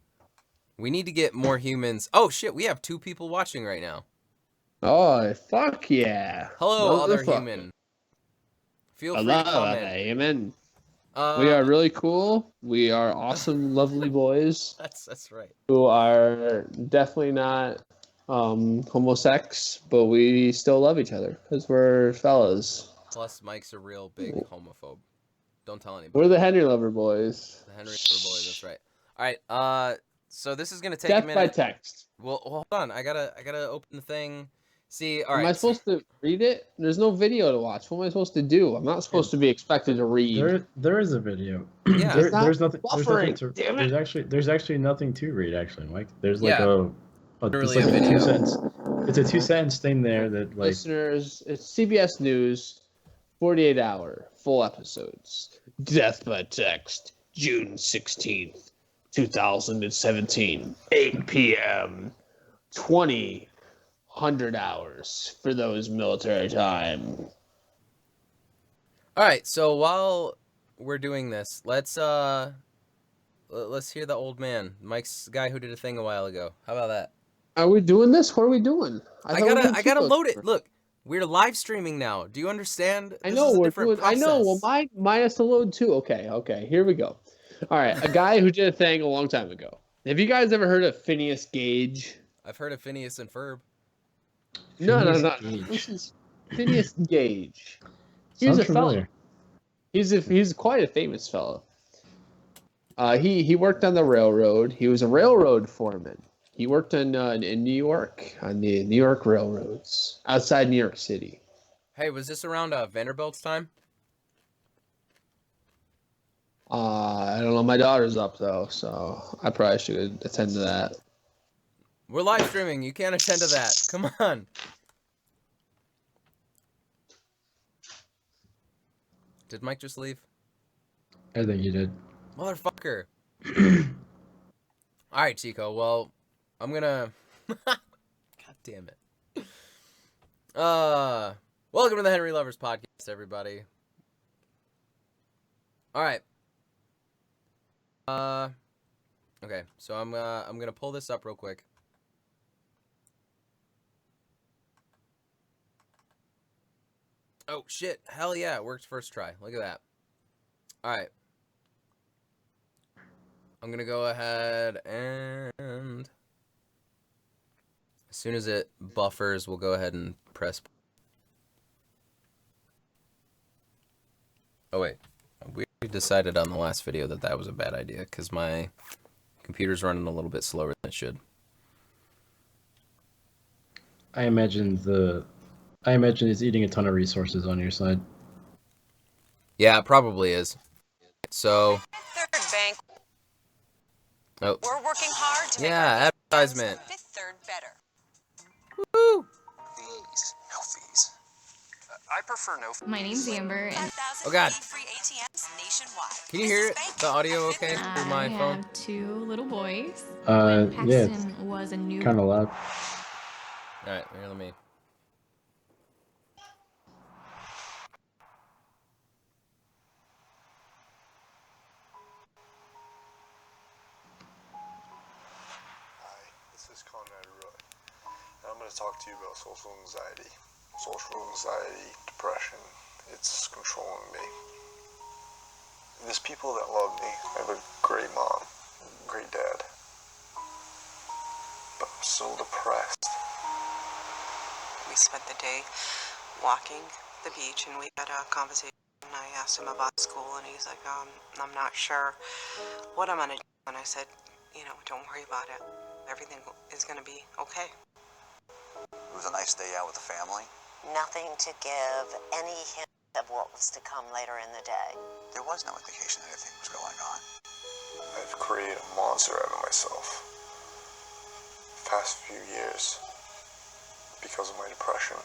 We need to get more humans. Oh shit, we have 2 people watching right now. Oh, fuck yeah. Hello, other human. Feel free to comment. Human. We are really cool. We are awesome, lovely boys. That's right. Who are definitely not homosex, but we still love each other because we're fellas. Plus, Mike's a real big homophobe. Don't tell anybody. We're the Henry Lover boys. The Henry Lover boys. That's right. All right. So this is gonna take Death a minute. by text. Well, hold on. I gotta open the thing. See, all right. Am I supposed to read it? There's no video to watch. What am I supposed to do? I'm not supposed to be expected to read. There is a video. Yeah. There's nothing. Buffering. Damn it. There's actually nothing to read. Actually, Mike. There's like literally a video. 2 sentence. It's a 2-sentence thing there that like. Listeners, it's CBS News, 48-hour full episodes. Death by text, June 16th, 2017, 8 p.m. 200 hours for those military time. All right, so while we're doing this, let's hear the old man, Mike's guy who did a thing a while ago. How about that? Are we doing this? What are we doing? I gotta load it. Look, we're live streaming now. Do you understand? I know we're doing. I know. Well, mine has to load too. Okay. Here we go. All right, a guy who did a thing a long time ago. Have you guys ever heard of Phineas Gage? I've heard of Phineas and Ferb. No. This is Phineas Gage. He's a fellow. He's quite a famous fellow. He worked on the railroad. He was a railroad foreman. He worked in New York on the New York railroads outside New York City. Hey, was this around Vanderbilt's time? I don't know. My daughter's up though, so I probably should attend to that. We're live streaming. You can't attend to that. Come on. Did Mike just leave? I think you did. Motherfucker. All right, Chico. Well, I'm gonna. God damn it. Welcome to the Henry Lovers Podcast, everybody. All right. Okay. So I'm gonna pull this up real quick. Oh shit! Hell yeah! It worked first try. Look at that. All right. I'm gonna go ahead and as soon as it buffers, we'll go ahead and press. Oh wait, we decided on the last video that that was a bad idea because my computer's running a little bit slower than it should. I imagine it's eating a ton of resources on your side. Yeah, it probably is. So. Third bank. Oh. We're working hard to make advertisement. Fifth Third better. Woo! Fees. No fees. I prefer no fees. My name's Amber, and oh god. Free ATMs nationwide. Can you hear it? The audio okay through my phone? I have 2 little boys. Yeah, Paxton was a new. Kind of loud. All right, here, let me. This is Conrad Roy, and I'm going to talk to you about social anxiety. Social anxiety, depression, it's controlling me. There's people that love me. I have a great mom, great dad, but I'm so depressed. We spent the day walking the beach, and we had a conversation, and I asked him about school, and he's like, I'm not sure what I'm going to do, and I said, don't worry about it. Everything is going to be okay. It was a nice day out with the family. Nothing to give any hint of what was to come later in the day. There was no indication that anything was going on. I've created a monster out of myself. The past few years, because of my depression.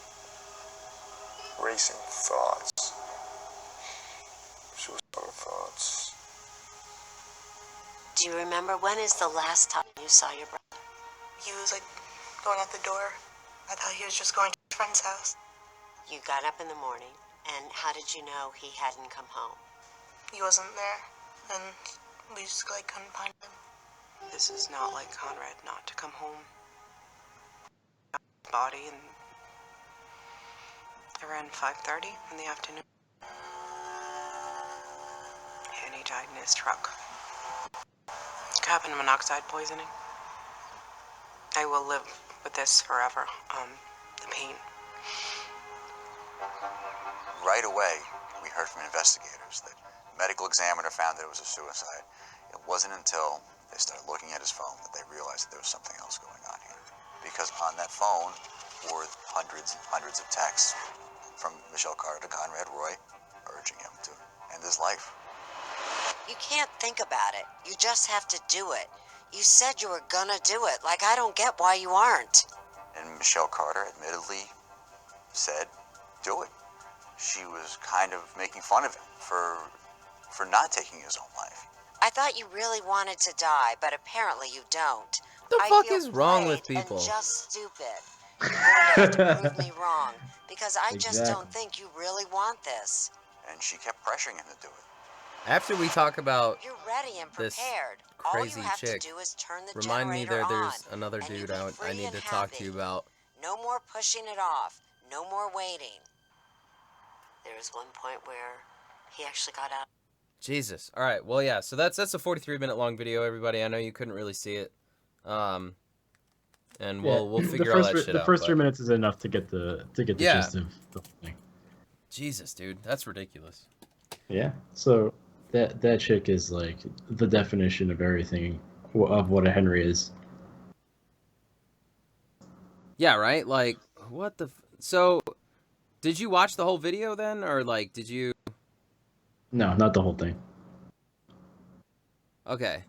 Racing thoughts. Suicidal thoughts. Do you remember when is the last time you saw your brother? He was like going out the door. I thought he was just going to his friend's house. You got up in the morning, and how did you know he hadn't come home? He wasn't there, and we just like couldn't find him. This is not like Conrad not to come home. Body and around 5:30 in the afternoon. And he died in his truck. Carbon monoxide poisoning. I will live with this forever. The pain. Right away, we heard from investigators that the medical examiner found that it was a suicide. It wasn't until they started looking at his phone that they realized that there was something else going on here. Because on that phone were hundreds and hundreds of texts from Michelle Carter to Conrad Roy urging him to end his life. You can't think about it. You just have to do it. You said you were gonna do it. Like, I don't get why you aren't. And Michelle Carter admittedly said, do it. She was kind of making fun of him for not taking his own life. I thought you really wanted to die, but apparently you don't. The I fuck feel is wrong with played people? And just stupid. You're going to have to prove me wrong, because I just Exactly. don't think you really want this. And she kept pressuring him to do it. After we talk about You're ready and this prepared. crazy All you have chick, to do is turn the remind me generator there's on, another and dude you'll be I free need and to talk to happy. you about. No more pushing it off. No more waiting. There was one point where he actually got out. Jesus. All right. Well, yeah. So that's a 43-minute long video, everybody. I know you couldn't really see it. And we'll figure all that shit the out. first but- 3 minutes is enough to get the Yeah. gist of the whole thing. Jesus, dude, that's ridiculous. Yeah. So that chick is like the definition of everything of what a Henry is. Yeah, right? Like, what the... So, did you watch the whole video then? Or, like, did you... No, not the whole thing. Okay.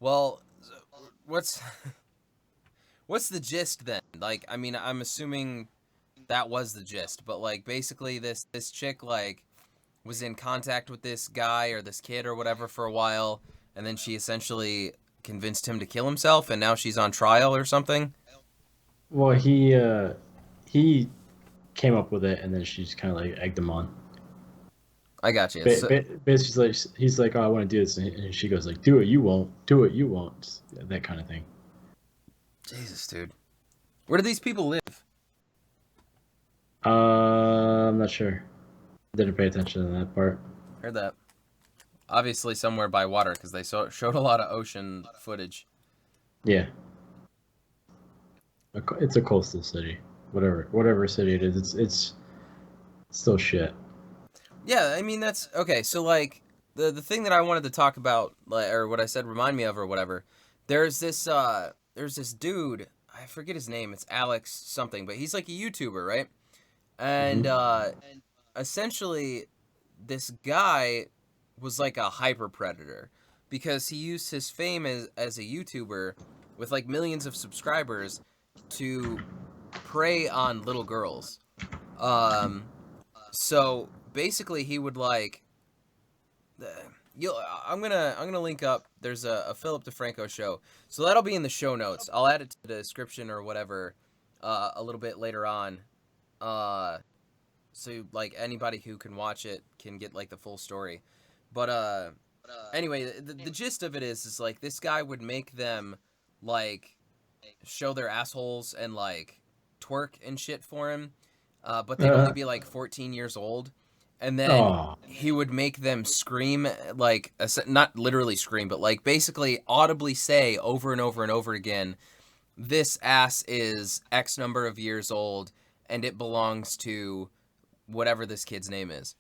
Well, what's... What's the gist then? Like, I mean, I'm assuming that was the gist. But, like, basically this chick, like, was in contact with this guy or this kid or whatever for a while. And then she essentially convinced him to kill himself. And now she's on trial or something. Well, he came up with it, and then she's kind of like egged him on. I got you. Basically, like, he's like, "Oh, I want to do this," and she goes like, "Do it, you won't. Do it, you won't." That kind of thing. Jesus, dude. Where do these people live? I'm not sure. Didn't pay attention to that part. Heard that. Obviously somewhere by water, because they showed a lot of ocean footage. Yeah. It's a coastal city. Whatever city it is, it's still shit. Yeah, I mean, that's... Okay, so, like, the thing that I wanted to talk about, like, or what I said remind me of or whatever, there's this dude, I forget his name, it's Alex something, but he's like a YouTuber, right? And, essentially, this guy was like a hyper predator, because he used his fame as a YouTuber with, like, millions of subscribers to prey on little girls. So basically he would like I'm gonna link up, there's a Philip DeFranco show, so that'll be in the show notes. I'll add it to the description or whatever a little bit later on, so like anybody who can watch it can get like the full story. But anyway, the gist of it is like this guy would make them like show their assholes and like twerk and shit for him, but they'd only be like 14 years old, and then he would make them scream, like not literally scream, but like basically audibly say over and over and over again, this ass is X number of years old and it belongs to whatever this kid's name is.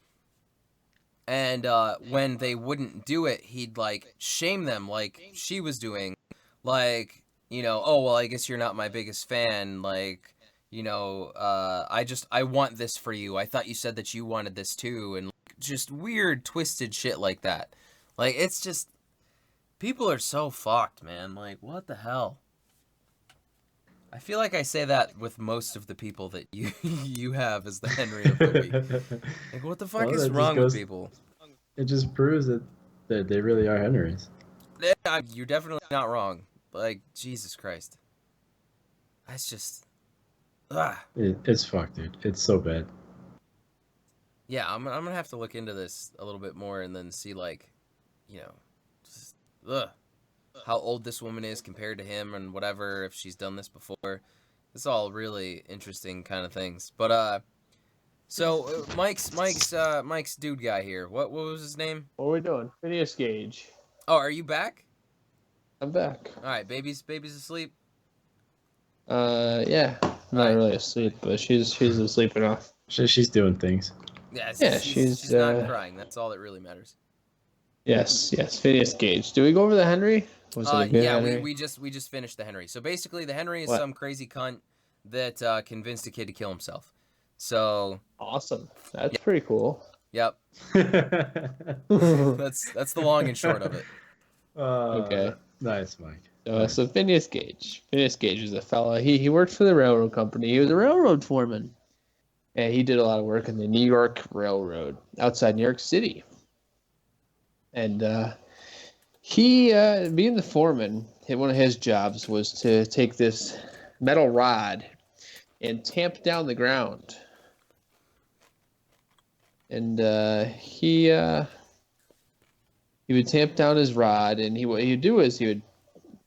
And when they wouldn't do it, he'd like shame them like she was doing, like, you know, oh, well, I guess you're not my biggest fan. Like, you know, I want this for you. I thought you said that you wanted this too. And just weird, twisted shit like that. Like, it's just, people are so fucked, man. Like, what the hell? I feel like I say that with most of the people that you you have as the Henry of the week. Like, what the fuck Well, is that just wrong with goes- people? It just proves that they really are Henrys. Yeah, you're definitely not wrong. Like, Jesus Christ. That's just... It's fucked, dude. It's so bad. Yeah, I'm gonna have to look into this a little bit more and then see, like, you know, just, how old this woman is compared to him and whatever, if she's done this before. It's all really interesting kind of things. But, so, Mike's dude guy here. What was his name? What are we doing? Phineas Gage. Oh, are you back? I'm back. Alright, baby's asleep? Yeah. Not really asleep, but she's asleep enough. She's doing things. Yeah, she's not crying. That's all that really matters. Yes, Phineas Gage. Do we go over the Henry? Was it a good Yeah, Henry? we just finished the Henry. So basically, the Henry is What? some crazy cunt that convinced a kid to kill himself. So awesome. That's pretty cool. Yep. that's the long and short of it. Okay. Nice, Mike. So Phineas Gage. Phineas Gage is a fella. He worked for the railroad company. He was a railroad foreman. And he did a lot of work in the New York Railroad outside New York City. And he, being the foreman, one of his jobs was to take this metal rod and tamp down the ground. And he would tamp down his rod, and what he would do is he would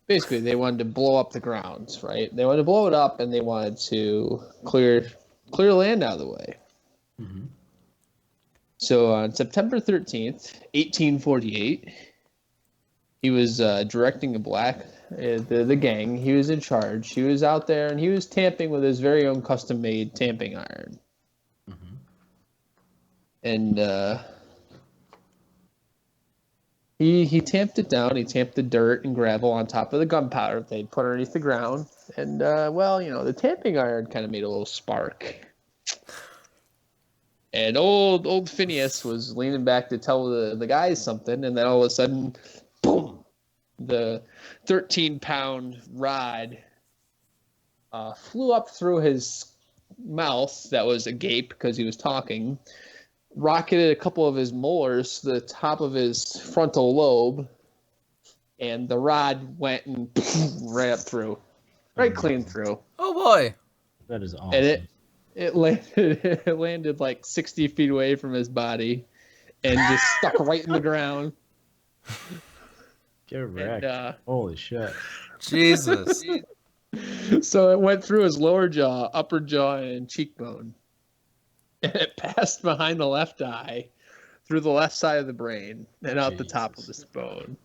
basically, they wanted to blow up the grounds, right? They wanted to blow it up, and they wanted to clear land out of the way. Mm-hmm. So on September 13th, 1848, he was directing the gang. He was in charge. He was out there, and he was tamping with his very own custom-made tamping iron. Mm-hmm. And he tamped it down. He tamped the dirt and gravel on top of the gunpowder they put underneath the ground. And, the tamping iron kind of made a little spark. And old Phineas was leaning back to tell the guys something, and then all of a sudden, boom, the 13-pound rod flew up through his mouth that was agape because he was talking, rocketed a couple of his molars to the top of his frontal lobe, and the rod went and right up through, right clean through. Oh boy, that is awesome. And it landed like 60 feet away from his body, and just stuck right in the ground. Get wrecked. And, holy shit. Jesus. So it went through his lower jaw, upper jaw, and cheekbone. And it passed behind the left eye, through the left side of the brain, and out the top of the bone.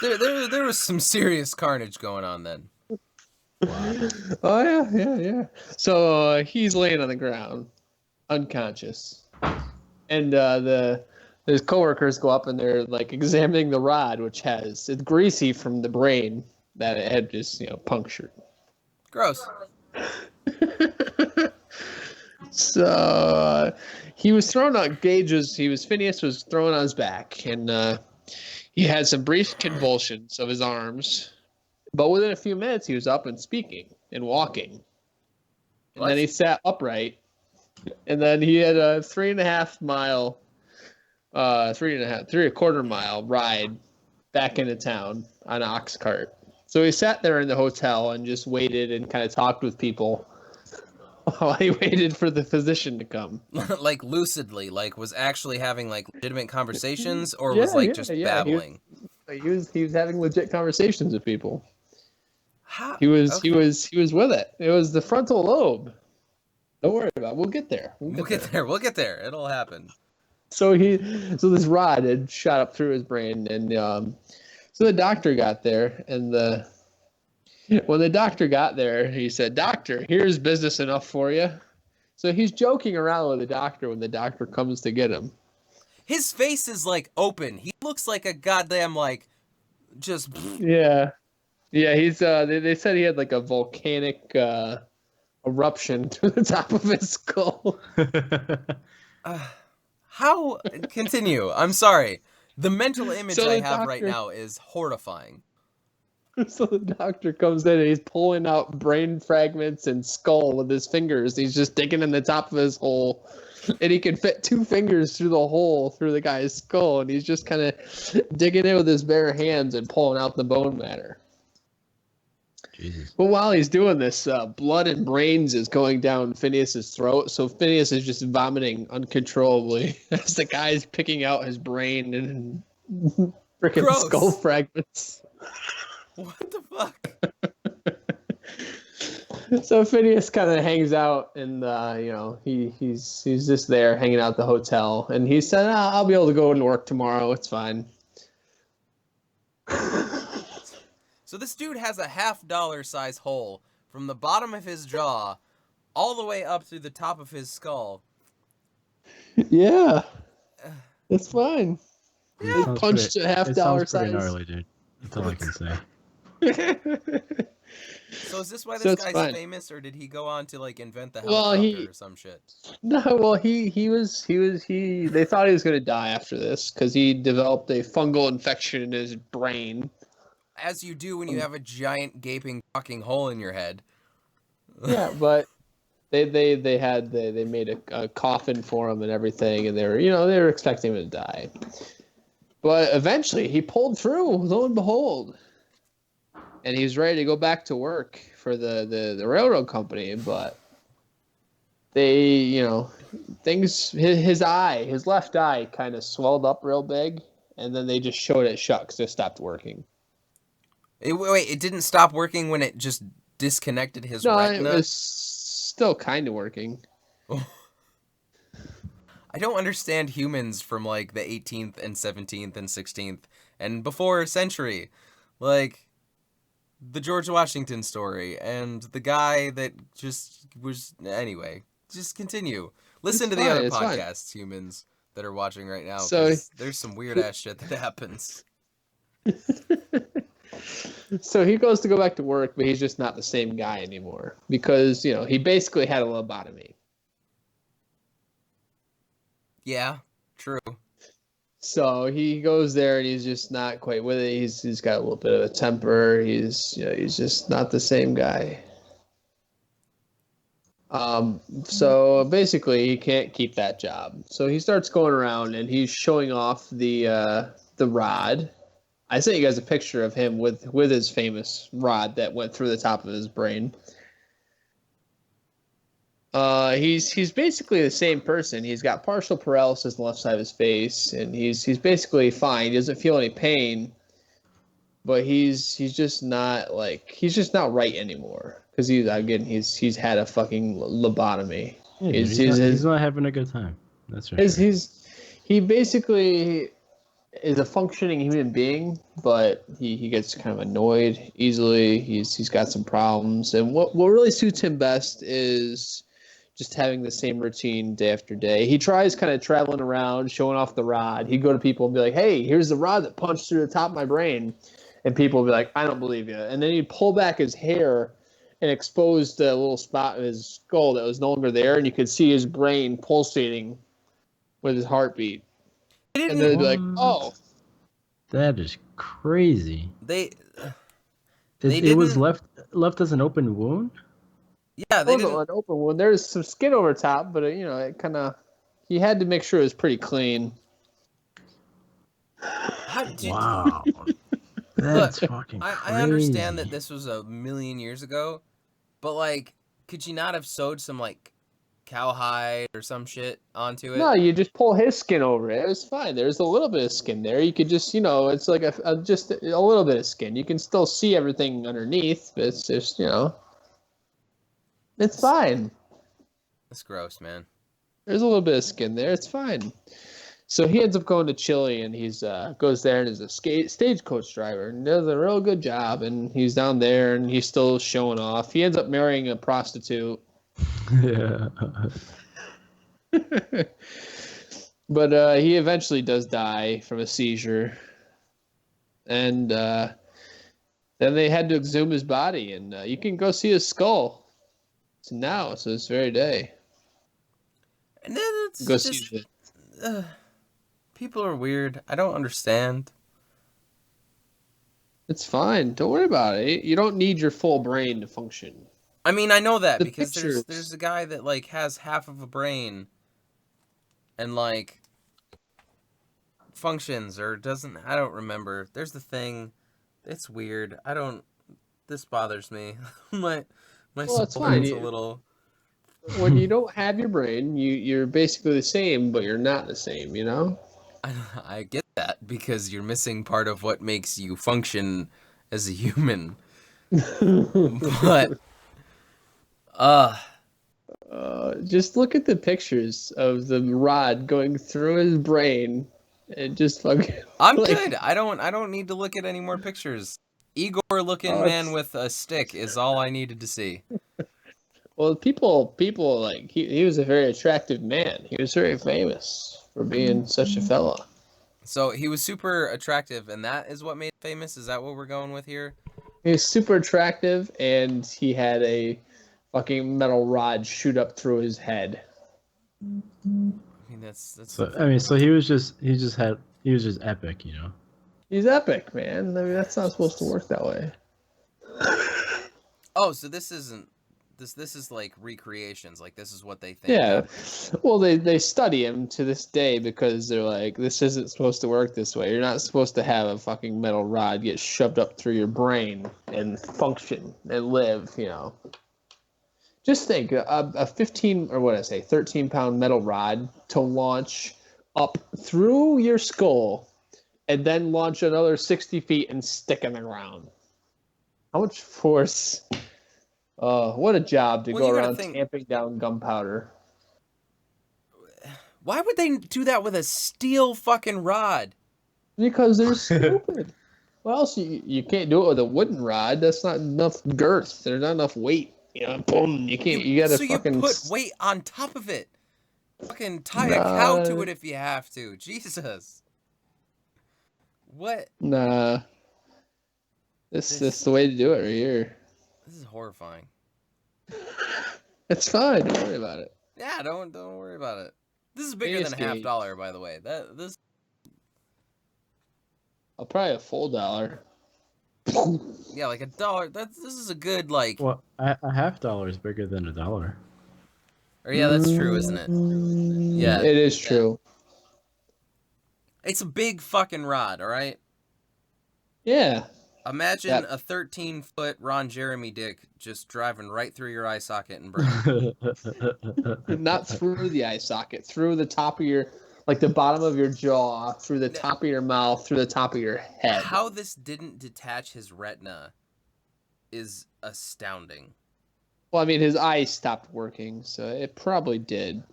There was some serious carnage going on then. Wow. Oh, yeah. So he's laying on the ground, unconscious. And his coworkers go up and they're like examining the rod, which it's greasy from the brain that it had just, punctured. Gross. So he was thrown on Phineas was thrown on his back, and he had some brief convulsions of his arms. But within a few minutes, he was up and speaking and walking. And then he sat upright. And then he had a 3.25 mile ride back into town on an ox cart. So he sat there in the hotel and just waited and kind of talked with people while he waited for the physician to come. Like lucidly, like was actually having like legitimate conversations, or was like just babbling? He was having legit conversations with people. How? He was with it. It was the frontal lobe. Don't worry about it. We'll get there. We'll get there. It'll happen. So this rod had shot up through his brain, and so the doctor got there, and when the doctor got there, he said, "Doctor, here's business enough for you." So he's joking around with the doctor when the doctor comes to get him. His face is like open. He looks like a goddamn like just. Yeah. He's. They said he had like a volcanic eruption to the top of his skull. How? Continue. I'm sorry. The mental image So I the have right doctor- now is horrifying. So the doctor comes in and he's pulling out brain fragments and skull with his fingers. He's just digging in the top of his hole. And he can fit 2 fingers through the hole through the guy's skull. And he's just kind of digging in with his bare hands and pulling out the bone matter. Jesus. But while he's doing this, blood and brains is going down Phineas's throat. So Phineas is just vomiting uncontrollably as the guy's picking out his brain and freaking Gross. skull fragments. What the fuck? So Phineas kind of hangs out, and he's just there hanging out at the hotel, and he said, "I'll be able to go to work tomorrow. It's fine." So this dude has a $50 size hole from the bottom of his jaw all the way up through the top of his skull. Yeah, it's fine. It He sounds punched pretty- a $50 It sounds pretty size. gnarly, dude. That's all I can say. So is this why So this it's guy's fine. famous, or did he go on to like invent the Well, helicopter or some shit? No, well, they thought he was going to die after this because he developed a fungal infection in his brain. As you do when you have a giant gaping fucking hole in your head. Yeah, but they made a coffin for him and everything, and they were expecting him to die. But eventually he pulled through, lo and behold. And he was ready to go back to work for the railroad company, but they, his left eye kind of swelled up real big, and then they just showed it shut because it stopped working. It didn't stop working when it just disconnected his retina? It was still kind of working. I don't understand humans from like the 18th and 17th and 16th and before century. Like the George Washington story and the guy that just was... Anyway, just continue. Listen to the other podcasts, humans that are watching right now, because there's some weird-ass shit that happens. So he goes to go back to work, but he's just not the same guy anymore because, he basically had a lobotomy. Yeah, true. So he goes there and he's just not quite with it. He's got a little bit of a temper. He's just not the same guy. So basically he can't keep that job. So he starts going around and he's showing off the rod. I sent you guys a picture of him with his famous rod that went through the top of his brain. He's basically the same person. He's got partial paralysis on the left side of his face, and he's basically fine. He doesn't feel any pain, but he's just not right anymore because he's had a fucking lobotomy. Yeah, he's not having a good time. That's right. He basically is a functioning human being, but he gets kind of annoyed easily. He's got some problems, and what really suits him best is just having the same routine day after day. He tries kind of traveling around, showing off the rod. He'd go to people and be like, "Hey, here's the rod that punched through the top of my brain," and people would be like, "I don't believe you." And then he'd pull back his hair and expose the little spot in his skull that was no longer there, and you could see his brain pulsating with his heartbeat. And then they'd be like, "Oh, that is crazy." It was left as an open wound. Yeah, they didn't. An open wound. There's some skin over top, but it kind of. He had to make sure it was pretty clean. Wow, that's fucking crazy. I understand that this was a million years ago, but like, could you not have sewed some like cowhide or some shit onto it? No, you just pull his skin over it. It was fine. There's a little bit of skin there. You could just, it's like just a little bit of skin. You can still see everything underneath, but it's just, it's fine. That's gross, man. There's a little bit of skin there. It's fine. So he ends up going to Chile, and he's goes there and is a stagecoach driver, and does a real good job. And he's down there, and he's still showing off. He ends up marrying a prostitute. Yeah. But he eventually does die from a seizure. And then they had to exhume his body, and you can go see his skull. It's now, so this very day. And then it's go just, see people are weird. I don't understand. It's fine. Don't worry about it. You don't need your full brain to function. I mean, I know that The because pictures. there's a guy that like has half of a brain and like functions or doesn't. I don't remember. There's the thing. It's weird. I don't. This bothers me. my Well, it's soul fine. gets a little. When you don't have your brain, you're basically the same, but you're not the same. You know. I get that because you're missing part of what makes you function as a human. But just look at the pictures of the rod going through his brain. And just fucking. I'm good. I don't need to look at any more pictures. Igor looking man with a stick is all I needed to see. Well, people like he was a very attractive man. He was very famous for being such a fella. So he was super attractive, and that is what made him famous? Is that what we're going with here? He was super attractive, and he had a fucking metal rod shoot up through his head. I mean, that's. So I mean, so he was just epic, you know. He's epic, man. I mean, that's not supposed to work that way. Oh, so this isn't. This is like recreations. Like this is what they think. Yeah. Well, they study him to this day because they're like, this isn't supposed to work this way. You're not supposed to have a fucking metal rod get shoved up through your brain and function and live, you know. Just think, a 13-pound metal rod to launch up through your skull and then launch another 60 feet and stick in the ground. How much force? What a job to go around tamping down gunpowder. Why would they do that with a steel fucking rod? Because they're stupid. Well, else you can't do it with a wooden rod. That's not enough girth. There's not enough weight. You know, boom. You can't. You gotta fucking. You put weight on top of it. Fucking tie a cow to it if you have to. Jesus. What? Nah. This is the way to do it right here. This is horrifying. It's fine. Don't worry about it. Yeah, don't worry about it. This is bigger than $50, by the way. This. Probably a full $1. Yeah, like $1. This is a good like. Well, a $50 is bigger than $1. Or yeah, that's true, isn't it? Yeah, it is true. It's a big fucking rod, all right. Yeah. Imagine a 13-foot Ron Jeremy dick just driving right through your eye socket and brain. Not through the eye socket, through the top of your, like the bottom of your jaw, through the top of your mouth, through the top of your head. How this didn't detach his retina is astounding. Well, I mean, his eyes stopped working, so it probably did.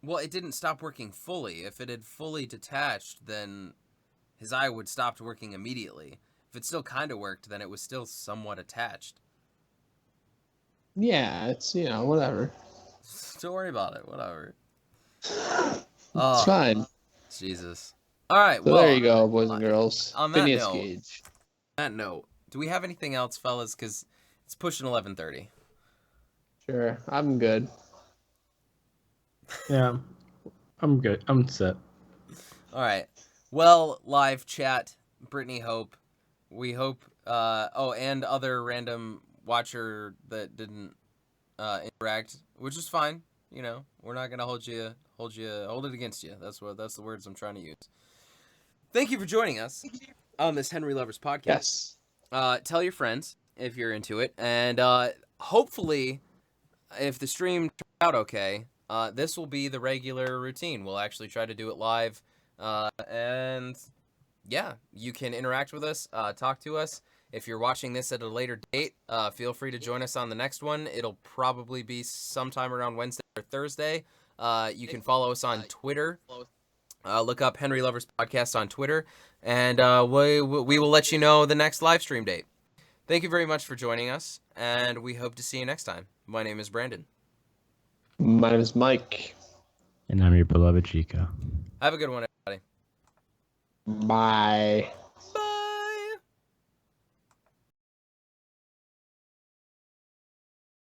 Well, it didn't stop working fully. If it had fully detached, then his eye would stop working immediately. If it still kind of worked, then it was still somewhat attached. Yeah, it's, you know, whatever. Don't worry about it. Whatever. It's fine. Jesus. All right. So well, there you go, boys and girls. On that Phineas note, Gage. Do we have anything else, fellas? Because it's pushing 11:30. Sure, I'm good. Yeah, I'm good. I'm set. All right. Well, live chat, Brittany Hope. We hope. And other random watcher that didn't interact, which is fine. You know, we're not gonna hold it against you. That's the words I'm trying to use. Thank you for joining us on this Henry Lovers podcast. Yes. Tell your friends if you're into it, and hopefully, if the stream turns out okay, this will be the regular routine. We'll actually try to do it live, and yeah, you can interact with us, talk to us. If you're watching this at a later date, feel free to join us on the next one. It'll probably be sometime around Wednesday or Thursday. You can follow us on Twitter. Look up Henry Lovers Podcast on Twitter, and we will let you know the next live stream date. Thank you very much for joining us, and we hope to see you next time. My name is Brandon. My name is Mike. And I'm your beloved Chico. Have a good one, everybody. Bye.